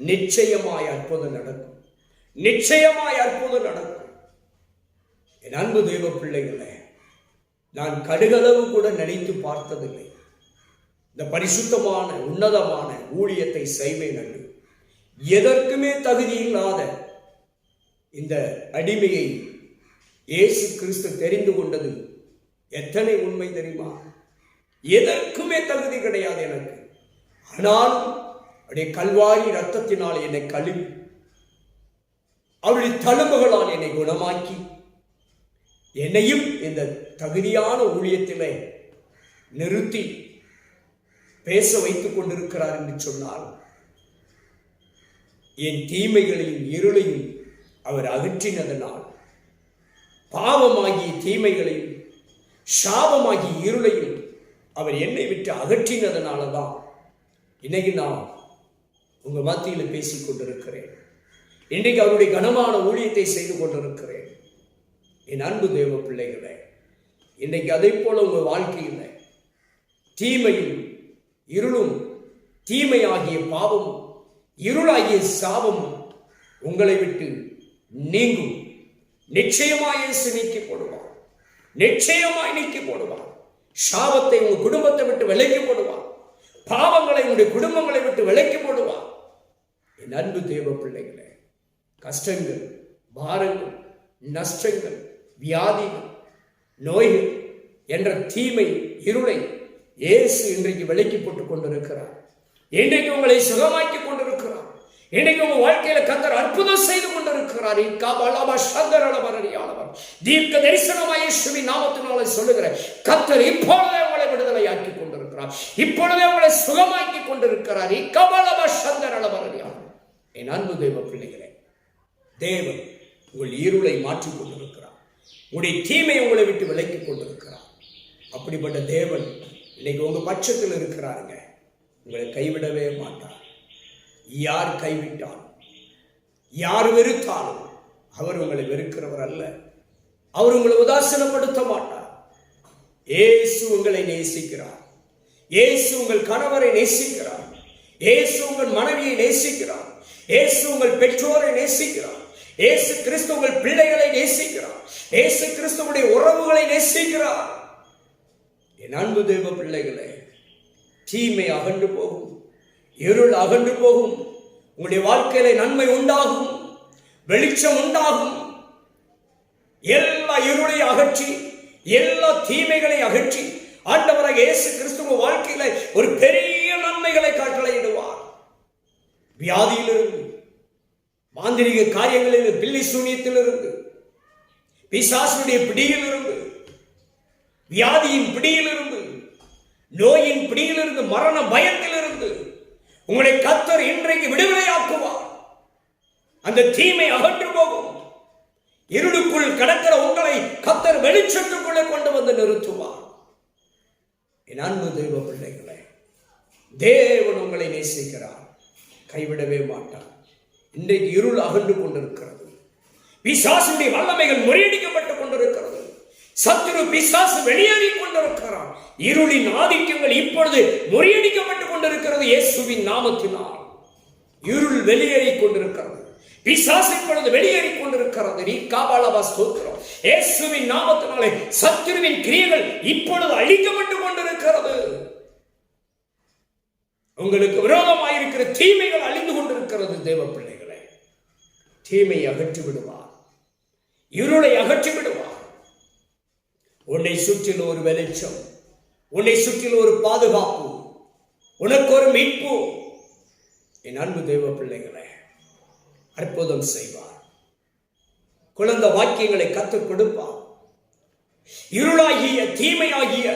நிச்சயமாய் அற்புதம் நடக்கும், நிச்சயமாய் அற்புதம் நடக்கும். என் அன்பு தேவ பிள்ளைகளே, நான் கடுகளவு கூட நினைத்து பார்த்ததில்லை இந்த பரிசுத்தமான உன்னதமான ஊழியத்தை செய்வேன் என்று. எதற்குமே தகுதி இல்லாத இந்த அடிமையை இயேசு கிறிஸ்து தெரிந்து கொண்டது எத்தனை உண்மை தெரியுமா? எதற்குமே தகுதி கிடையாது எனக்கு. ஆனாலும் அவருடைய கல்வாரி ரத்தத்தினால் என்னை கழுவி, அவருடைய தழும்புகளால் என்னை குணமாக்கி, என்னையும் இந்த தகுதியான ஊழியத்திலே நிறுத்தி பேச வைத்துக் கொண்டிருக்கிறார் என்று சொன்னால், என் தீமைகளையும் இருளையும் அவர் அகற்றினதனால், பாவமாகிய தீமைகளையும் சாபமாகிய இருளையும் அவர் என்னை விட்டு அகற்றினதனால தான் இன்னைக்கு நான் உங்க மத்தியில் பேசிக் கொண்டிருக்கிறேன். இன்றைக்கு அவருடைய கனமான ஊழியத்தை செய்து கொண்டிருக்கிறேன். என் அன்பு தேவ பிள்ளைகளே, இன்றைக்கு அதை போல உங்கள் வாழ்க்கையில் தீமையும் இருளும், தீமையாகிய பாவமும் இருளாகிய சாபமும் உங்களை விட்டு நீங்கும். நிச்சயமாய் நீக்கி போடுவார், நிச்சயமாய் நீக்கி போடுவார். சாபத்தை உங்கள் குடும்பத்தை விட்டு விலக்கி போடுவார், பாவங்களை உங்களுடைய குடும்பங்களை விட்டு விலக்கி போடுவார். என் அன்பு தேவ பிள்ளைகளே, கஷ்டங்கள், பாரங்கள், நஷ்டங்கள், வியாதிகள், நோய்கள் என்ற தீமை இருளை இயேசு இன்றைக்கு விலக்கி போட்டுக் கொண்டிருக்கிறார். இன்றைக்கு உங்களை சுகமாக்கி கொண்டிருக்கிறார். இன்றைக்கு உங்க வாழ்க்கையில கர்த்தர் அற்புதம் செய்து கொண்டிருக்கிறார். தீர்க்க தரிசனமாய் இயேசுவின் நாமத்தினாலே சொல்லுகிறேன், கர்த்தர் இப்பொழுதே உங்களை விடுதலையாக்கி கொண்டிருக்கிறார், இப்பொழுதே உங்களை சுகமாக்கி கொண்டிருக்கிறார். என் அன்பு தேவ பிள்ளைகளே, தேவன் உங்கள் இருளை மாற்றிக் கொண்டிருக்கிறார், உங்களுடைய தீமை உங்களை விட்டு விலக்கி கொண்டிருக்கிறார். அப்படிப்பட்ட தேவன் இன்னைக்கு உங்க பட்சத்தில் இருக்கிறாருங்க. உங்களை கைவிடவே மாட்டார். யார் கைவிட்டாலும், யார் வெறுத்தாலும் அவர் உங்களை வெறுக்கிறவர் அல்ல. அவர் உங்களை உதாசீனப்படுத்த மாட்டார். இயேசு உங்களை நேசிக்கிறார். இயேசு உங்கள் கணவரை நேசிக்கிறார். இயேசு உங்கள் மனைவியை நேசிக்கிறார். இயேசு உங்கள் பெற்றோரை நேசிக்கிறார். இயேசு கிறிஸ்து உங்கள் பிள்ளைகளை நேசிக்கிறார். இயேசு கிறிஸ்துவுடைய உறவுகளை நேசிக்கிறார். என் அன்பு தேவ பிள்ளைகளே, தீமை அகன்று போகும், இருள் அகன்று போகும். உங்களுடைய வாழ்க்கையில நன்மை உண்டாகும், வெளிச்சம் உண்டாகும். எல்லா இருளை அகற்றி, எல்லா தீமைகளை அகற்றி ஆண்டவராக இயேசு கிறிஸ்துவ வாழ்க்கையில ஒரு பெரிய நன்மைகளை கட்டளையிடுவார். வியாதியிலிருந்து, மாந்திரிக காரியங்களில், பில்லி சூனியத்திலிருந்து, பிசாசுடைய பிடியிலிருந்து, வியாதியின் பிடியிலிருந்து, நோயின் பிடியிலிருந்து, மரண பயத்திலிருந்து உங்களை கர்த்தர் இன்றைக்கு விடுதலையாக்குவார். அந்த தீமை அகன்று போகும். இருளுக்குள் கடக்கிற உங்களை கர்த்தர் வெளிச்சத்துக்குள்ளே கொண்டு வந்து நிறுத்துவார். என் அன்பு தெய்வ பிள்ளைகளே, தேவன் உங்களை நேசிக்கிறார், கைவிடவே மாட்டார். இன்றைக்கு இருள் அகன்று கொண்டிருக்கிறது. பிசாசுடைய வல்லமைகள் முறியடிக்கப்பட்டுக் கொண்டிருக்கிறது. சத்துரு பிசாசு வெளியேறிக் கொண்டிருக்கிறார். இருளின் ஆதிக்கங்கள் இப்பொழுது முறியடிக்கப்பட்டுக் கொண்டிருக்கிறது. இயேசுவின் நாமத்தினால் இருள் வெளியேறிக் கொண்டிருக்கிறது. பிசாசு இப்பொழுது வெளியேறிக் கொண்டிருக்கிறது. நீ காபாலபா ஸ்தோத்திரம். இயேசுவின் நாமத்தினாலே சத்துருவின் கிரியைகள் இப்பொழுது அழிக்கப்பட்டுக் கொண்டிருக்கிறது. உங்களுக்கு விரோதமாயிருக்கிற தீமைகள் அழிந்து கொண்டிருக்கிறது. தேவ பிள்ளைகளை, தீமையை அகற்றி விடுவார், இருளை அகற்றி விடுவார். உன்னை சுற்றில் ஒரு வெளிச்சம், உன்னை சுற்றில் ஒரு பாதுகாப்பு, உனக்கு ஒரு மீட்பு. என் அன்பு தேவ பிள்ளைகளை, அற்புதம் செய்வார். குழந்தை வாக்கியங்களை கற்றுக் கொடுப்பார். இருளாகிய தீமையாகிய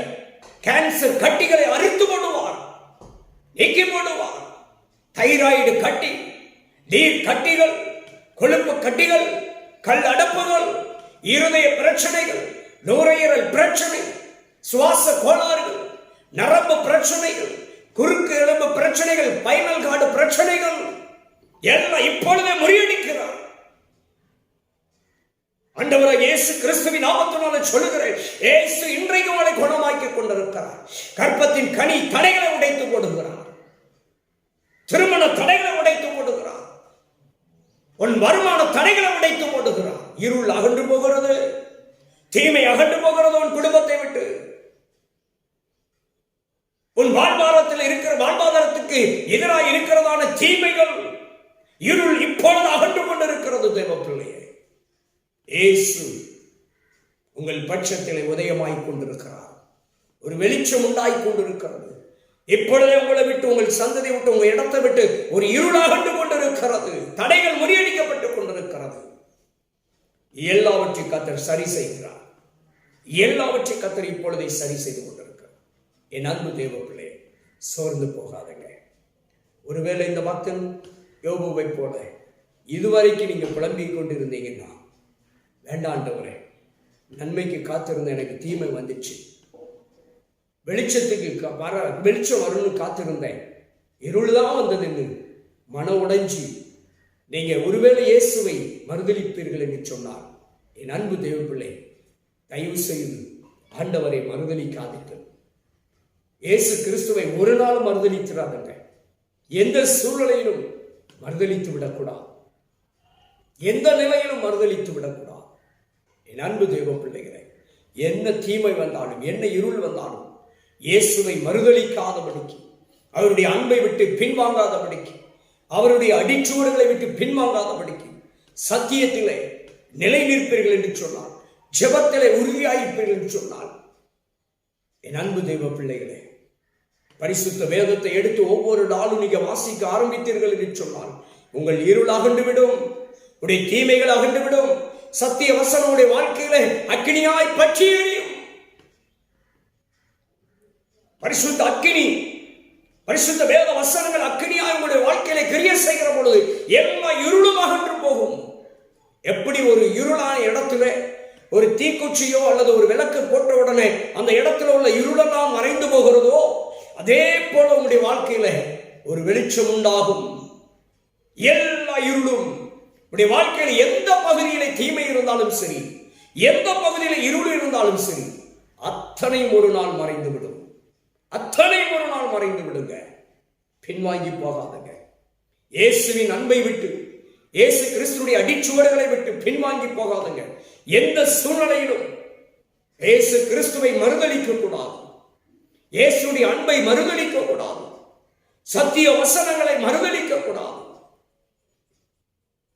கேன்சர் கட்டிகளை அறுத்து போடுவார், நீக்கி போடுவார். தைராய்டு கட்டி, நீர் கட்டிகள், கொழுப்பு கட்டிகள், கல் அடப்புகள், இருதய பிரச்சனைகள், நுரையீரல் பிரச்சனை, சுவாச கோளாறுகள், நரம்பு பிரச்சனைகள், குறுக்கு எலும்பு பிரச்சனைகள், ஸ்பைனல் கார்டு பிரச்சனைகள் எல்லாம் இப்பொழுதே முறியடிக்கிறார். ஆண்டவராகிய இயேசு கிறிஸ்துவின் நாமத்தினாலே சொல்லுகிறேன், இயேசு இன்றைக்கு உங்களை குணமாக்கி கொண்டிருக்கிறார். கர்ப்பத்தின் கனி தடைகளை உடைத்து போடுகிறார். திருமண தடைகளை உடைத்து போடுகிறார். உன் வருமான தடைகளை உடைத்து போடுகிறார். இருள் அகன்று போகிறது, தீமை அகன்று போகிறது உன் குடும்பத்தை விட்டு. உன் வாழ்வாதாரத்தில் இருக்கிற வாழ்வாதாரத்துக்கு எதிராக இருக்கிறதான தீமைகள், இருள் இப்பொழுது அகன்று கொண்டிருக்கிறது. தேவ பிள்ளையே, இயேசு உங்கள் பட்சத்திலே உதயமாய் கொண்டிருக்கிறார். ஒரு வெளிச்சம் உண்டாய் கொண்டிருக்கிறது. இப்பொழுதே உங்களை விட்டு, உங்கள் சந்ததி விட்டு, உங்கள் இடத்தை விட்டு ஒரு இருள் அகன்று கொண்டிருக்கிறது. தடைகள் முறியடிக்கப்பட்டுக் கொண்டிருக்கிறது. எல்லாவற்றையும் கர்த்தர் சரி செய்கிறார். எல்லாவற்றையும் கர்த்தர் இப்பொழுதை சரி செய்து கொண்டிருக்கிறார். என் அன்பு தேவ பிள்ளை, சோர்ந்து போகாதங்க. ஒருவேளை இந்த பக்தன் யோபுவை போல இதுவரைக்கும் நீங்க புலம்பிக் கொண்டிருந்தீங்கன்னா, வேண்டாண்டவரே, நன்மைக்கு காத்திருந்த எனக்கு தீமை வந்துச்சு, வெளிச்சத்துக்கு வெளிச்சம் வரும்னு காத்திருந்தேன், இருள்தான் வந்ததுன்னு மன உடைஞ்சி நீங்க ஒருவேளை இயேசுவை மறுதலிப்பீர்கள் என்று சொன்னார், என் அன்பு தேவ பிள்ளை, தயவு செய்து ஆண்டவரை மறுதலிக்காதீர்கள். இயேசு கிறிஸ்துவை ஒரு நாள் மறுதலிக்கிறாங்க. எந்த சூழ்நிலையிலும் மறுதலித்து விடக்கூடாது. எந்த நிலையிலும் மறுதலித்து விடக்கூடாது. என் அன்பு தேவ பிள்ளைகளை, என்ன தீமை வந்தாலும், என்ன இருள் வந்தாலும், இயேசுவை மறுதலிக்காதபடிக்கு, அவருடைய அன்பை விட்டு பின்வாங்காதபடிக்கு, அவருடைய அடிச்சுவடுகளை விட்டு பின்வாங்காதபடிக்கு சத்தியத்திலே நிலை நிற்பீர்கள் என்று சொன்னார், ஜெபத்திலே உறுதியாயிருப்பீர்கள் என்று சொன்னார். என் அன்பு தெய்வ பிள்ளைகளே, பரிசுத்த வேதத்தை எடுத்து ஒவ்வொரு நாளும் நீங்க வாசிக்க ஆரம்பித்தீர்கள் என்று சொன்னால் உங்கள் இருள் அகன்றுவிடும், உடைய தீமைகள் அகன்றுவிடும். சத்திய வசனம் உடைய வாழ்க்கையில அக்கினியாய் பற்றி எரியும். பரிசுத்த அக்கினி, பரிசுத்த வேத வசனங்கள் அக்கினியாய் உங்களுடைய வாழ்க்கையில கிரியை செய்கிற பொழுது எல்லா இருளும் அகன்று போகும். எப்படி ஒரு இருளான இடத்துல ஒரு தீக்குச்சியோ அல்லது ஒரு விளக்கு போட்ட உடனே அந்த இடத்துல உள்ள இருளெல்லாம் மறைந்து போகிறதோ, அதே போல உங்களுடைய வாழ்க்கையில ஒரு வெளிச்சம் உண்டாகும். எல்லா இருளும் உடைய வாழ்க்கையில எந்த பகுதியில தீமை இருந்தாலும் சரி, எந்த பகுதியில இருள் இருந்தாலும் சரி, அத்தனையும் ஒரு நாள் மறைந்து விடும். அத்தனையும் ஒரு நாள் மறைந்து விடுங்க. பின்வாங்கி போகாதங்க. இயேசுவின் அன்பை விட்டு, இயேசு கிறிஸ்துடைய அடிச்சுவடுகளை விட்டு பின்வாங்கி போகாதங்க. எந்த சூழ்நிலையிலும் இயேசு கிறிஸ்துவை மறுதலிக்க கூடாது. இயேசுடைய அன்பை மறுதலிக்க கூடாது. சத்திய வசனங்களை மறுதலிக்க கூடாது.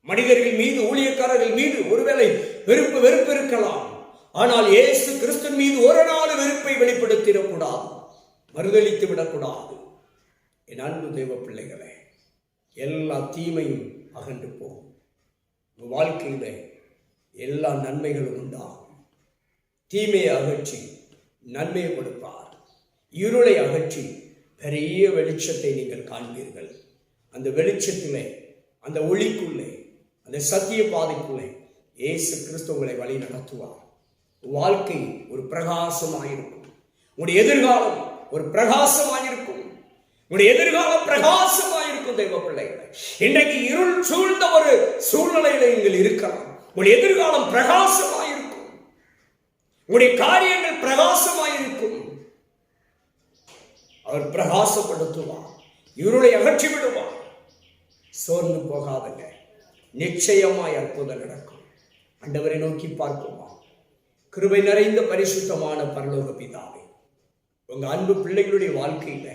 மனிதர்கள் மீது, ஊழியக்காரர்கள் மீது ஒருவேளை வெறுப்பு இருக்கலாம். ஆனால் இயேசு கிறிஸ்து மீது ஒரு நாள் வெறுப்பை வெளிப்படுத்திடக்கூடாது, மறுதலித்து விடக்கூடாது. என் அன்பு தேவ பிள்ளைகளே, எல்லா தீமையும் அகன்று போகும். உங்கள் வாழ்க்கையில எல்லா நன்மைகளும் உண்டாகும். தீமையை அகற்றி நன்மையை கொடுப்பார். இருளை அகற்றி பெரிய வெளிச்சத்தை நீங்கள் காண்பீர்கள். அந்த வெளிச்சத்திலே, அந்த ஒளிக்குள்ளே, அந்த சத்திய பாதைக்குள்ளே இயேசு கிறிஸ்து உங்களை வழி நடத்துவார். வாழ்க்கை ஒரு பிரகாசமாயிருக்கும். உங்களுடைய எதிர்காலம் ஒரு பிரகாசமாயிருக்கும். உங்களுடைய எதிர்காலம் பிரகாசமாயிருக்கும் தெய்வ பிள்ளைகளை. இன்றைக்கு இருள் சூழ்ந்த ஒரு சூழ்நிலையில நீங்கள் இருக்கலாம். உங்களுடைய எதிர்காலம் பிரகாசமாயிருக்கும். உங்களுடைய காரியங்கள் பிரகாசமாயிருக்கும். அவர் பிரகாசப்படுத்துவார், இருளை அகற்றி விடுவார். சோர்ந்து போகாதங்க, நிச்சயமாய் அற்புதம் நடக்கும். ஆண்டவரை நோக்கி பார்ப்போமா? கிருபை நிறைந்த பரிசுத்தமான பரலோக பிதாவே, உங்க அன்பு பிள்ளைகளுடைய வாழ்க்கையில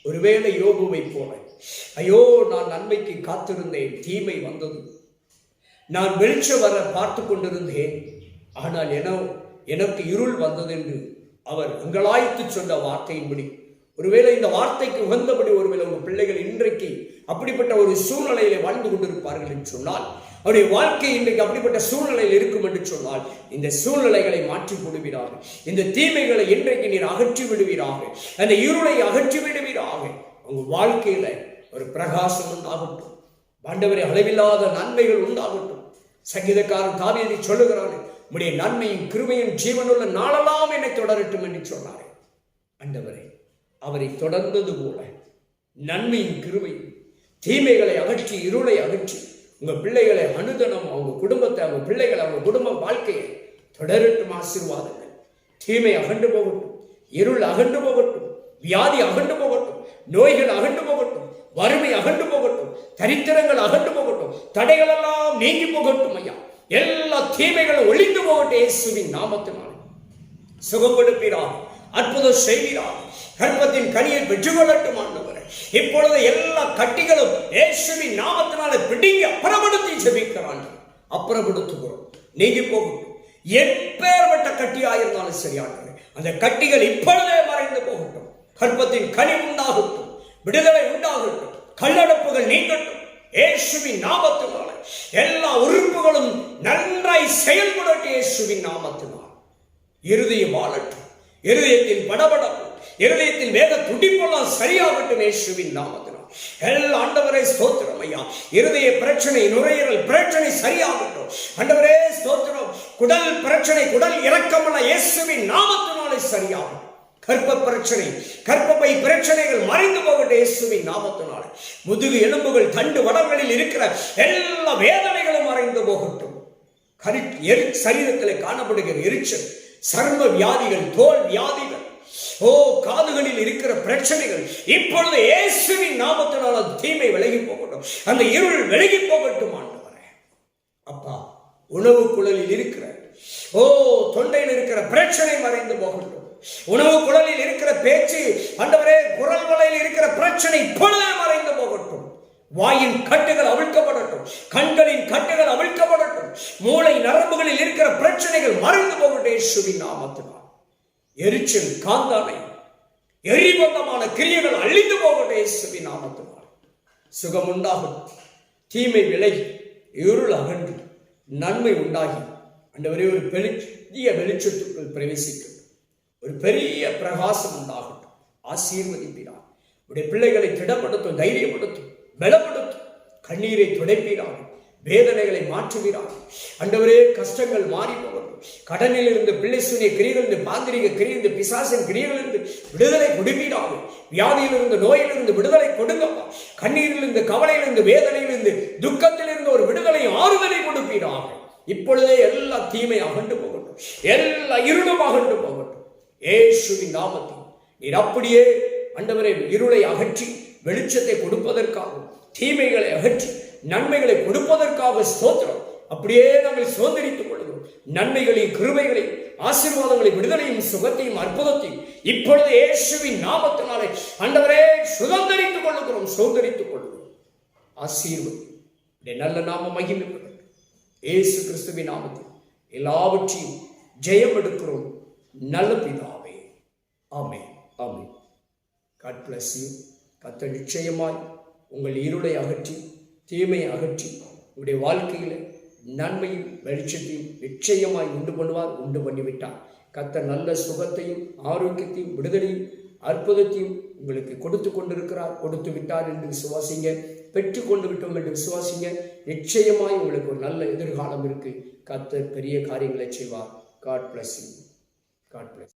ஒருவேளை யோபுவை போல, ஐயோ நான் நன்மைக்கு காத்திருந்தேன், தீமை வந்தது, நான் வெளிச்சம் வர பார்த்து கொண்டிருந்தேன், ஆனால் எனக்கு இருள் வந்தது என்று அவர் அங்கலாய்த்து சொன்ன வார்த்தையின்படி, ஒருவேளை இந்த வார்த்தைக்கு உகந்தபடி ஒருவேளை உங்க பிள்ளைகள் இன்றைக்கு அப்படிப்பட்ட ஒரு சூழ்நிலையில வாழ்ந்து கொண்டிருப்பார்கள் என்று சொன்னால், அவருடைய வாழ்க்கை இன்றைக்கு அப்படிப்பட்ட சூழ்நிலையில் இருக்கும் என்று சொன்னால், இந்த சூழ்நிலைகளை மாற்றி விடுவீராக. இந்த தீமைகளை இன்றைக்கு நீர் அகற்றி விடுவீராக. அந்த இருளை அகற்றி விடுவீராக. உங்க வாழ்க்கையில ஒரு பிரகாசம் உண்டாகட்டும். ஆண்டவரே, அளவில்லாத நன்மைகள் உண்டாகட்டும். சங்கீதக்காரன் தாவீது சொல்லுகிறான், உம்முடைய நன்மையும் கிருபையும் ஜீவனுள்ள நாளெல்லாம் என்னை தொடரட்டும் என்று சொன்னாரே. ஆண்டவரே, அவரை தொடர்ந்தது போல நன்மையும் கிருபையும் தீமைகளை அகற்றி இருளை அகற்றி உங்க பிள்ளைகளை அனுதனம், அவங்க குடும்பத்தை, அவங்க பிள்ளைகளை, அவங்க குடும்ப வாழ்க்கையை தொடரட்டும். ஆசீர்வாதங்கள். தீமை அகண்டு போகட்டும், இருள் அகண்டு போகட்டும், வியாதி அகண்டு போகட்டும், நோய்கள் அகண்டு போகட்டும், வறுமை அகண்டு போகட்டும், தரித்திரங்கள் அகண்டு போகட்டும், தடைகள் எல்லாம் நீங்கி போகட்டும். ஐயா, எல்லா தீமைகளும் ஒளிந்து போகட்டும். இயேசுவின் நாமத்தினால் சுகம் கொடுப்பீராக, அற்புதம் செய்வீராக. கர்ப்பத்தின் கனியை பெற்றுக்கொள்ளட்டும் ஆண்டவரே. இப்பொழுது எல்லா கட்டிகளும் இயேசுவின் நாமத்தினால பிடிங்கி அப்புறப்படுத்தி ஜெபிக்கிறான். அப்புறப்படுத்துகிறோம், நீங்கி போகட்டும். எப்பேற்பட்ட கட்டியாயிருந்தாலும் சரியானது, அந்த கட்டிகள் இப்பொழுதே மறைந்து போகட்டும். கர்ப்பத்தின் கனி உண்டாகட்டும், விடுதலை உண்டாகட்டும், கல்லடப்புகள் நீங்கட்டும். இயேசுவின் நாமத்தினால எல்லா உறுப்புகளும் நன்றாய் செயல்படட்டும். இயேசுவின் நாமத்தினால் இருதயம் வாழட்டும், இருதயத்தின் படபடப்பு, இருதயத்தில் வேத துடிப்பெல்லாம் சரியாகட்டும். இயேசுவின் நாமத்தினால் எல்லா ஆண்டவரே ஸ்தோத்திரம். ஐயா, இருதய பிரச்சனை, நுரையீரல் பிரச்சனை சரியாகட்டும். ஆண்டவரே ஸ்தோத்திரம். குடல் பிரச்சனை, குடல் இறக்கமல்ல, இயேசுவின் நாமத்தினாலே சரியாகும். கர்ப்ப பிரச்சனை, கர்ப்பப்பை பிரச்சனைகள் மறைந்து போகட்டும். இயேசுவின் நாமத்தினாலே முதுகு எலும்புகள், தண்டு வடங்களில் இருக்கிற எல்லா வேதனைகளும் மறைந்து போகட்டும். சரீரத்தில் காணப்படுகிற எரிச்சல், சர்ம வியாதிகள், தோல் வியாதிகள், காதுகளில் இருக்கிற பிரச்சனைகள் இப்பொழுது இயேசுவின் நாமத்தினால் அந்த தீமை விலகி போகட்டும். அந்த இருள் விலகி போகட்டும் ஆண்டவரே. அப்பா, உணவு குழலில் இருக்கிற தொண்டையில் இருக்கிற பிரச்சனை மறைந்து போகட்டும். உணவு குழலில் இருக்கிற பேச்சு, ஆண்டவரே, குரல் வலையில் இருக்கிற பிரச்சனை இப்பொழுதே மறைந்து போகட்டும். வாயின் கட்டுகள் அவிழ்க்கப்படட்டும், கண்களின் கட்டுகள் அவிழ்க்கப்படட்டும், மூளை நரம்புகளில் இருக்கிற பிரச்சனைகள் மறைந்து போகட்டும். இயேசுவின் நாமத்தினால் எரிச்சல், காந்தானை, எரிபந்தமான கிரியைகள் அழிந்து போகட்டும். இயேசுவின் நாமத்தினால் சுகம் உண்டாகும். தீமை விலகி இருள் அகன்று நன்மை உண்டாகி ஆண்டவரே ஒரு பெரிய வெளிச்சத்துக்குள் பிரவேசிக்கட்டும். ஒரு பெரிய பிரகாசம் உண்டாகட்டும். ஆசீர்வதிப்பீராக. உடைய பிள்ளைகளை திடப்படுத்தும், தைரியப்படுத்தும், பலப்படுத்தும். கண்ணீரை துடைப்பீராக, வேதனைகளை மாற்றுவீராக. ஆண்டவரே, கஷ்டங்கள் மாறி போகட்டும். கடனில் இருந்து, பிள்ளை சூனிய கிரியிலிருந்து, பாந்திரிக கிரியிலிருந்து, பிசாசின் கிரியிலிருந்து விடுதலை கொடுப்பீராக. வியாதியிலிருந்து, நோயிலிருந்து விடுதலை கொடுங்கப்பா. கண்ணீரிலிருந்து, கவலையிலிருந்து, வேதனையிலிருந்து, துக்கத்திலிருந்து ஒரு விடுதலை, ஆறுதலை கொடுப்பீராக. இப்பொழுதே எல்லா தீமை அகண்டு போகட்டும், எல்லா இருளும் அகண்டு போகட்டும். இயேசுவின் நாமத்தில் நீர் அப்படியே ஆண்டவரே இருளை அகற்றி வெளிச்சத்தை கொடுப்பதற்காக, தீமைகளை அகற்றி நன்மைகளை கொடுப்பதற்காக ஸ்தோத்திரம். அப்படியே நாங்கள் சுதந்திரித்துக் கொள்கிறோம். நன்மைகளையும் கிருபைகளையும் ஆசீர்வாதங்களையும் விடுதலையும் சுகத்தையும் அற்புதத்தையும் இப்பொழுது இயேசுவின் நாமத்தினாலே ஆண்டவரே சுதந்திரித்துக் கொள்ளுகிறோம், சுதந்திரித்துக் கொள்கிறோம். ஆசீர்வாதம் நல்ல நாம மகிமைப்படும். இயேசு கிறிஸ்துவின் நாமத்தில் எல்லாவற்றையும் ஜெயம் எடுக்கிறோம் நல்ல பிதாவே. ஆமென், ஆமென். God bless you. கர்த்தர் நிச்சயமாய் உங்கள் இருளை அகற்றி, தீமையை அகற்றி, உங்களுடைய வாழ்க்கையில் நன்மையும் வெளிச்சத்தையும் நிச்சயமாய் உண்டு பண்ணுவார், உண்டு பண்ணிவிட்டார். கர்த்தர் நல்ல சுகத்தையும் ஆரோக்கியத்தையும் விடுதலையும் அற்புதத்தையும் உங்களுக்கு கொடுத்து கொண்டிருக்கிறார், கொடுத்து விட்டார் என்று விசுவாசிங்க. பெற்று கொண்டு விட்டோம் என்று விசுவாசிங்க. நிச்சயமாய் உங்களுக்கு ஒரு நல்ல எதிர்காலம் இருக்கு. கர்த்தர் பெரிய காரியங்களை செய்வார். God bless you. God bless.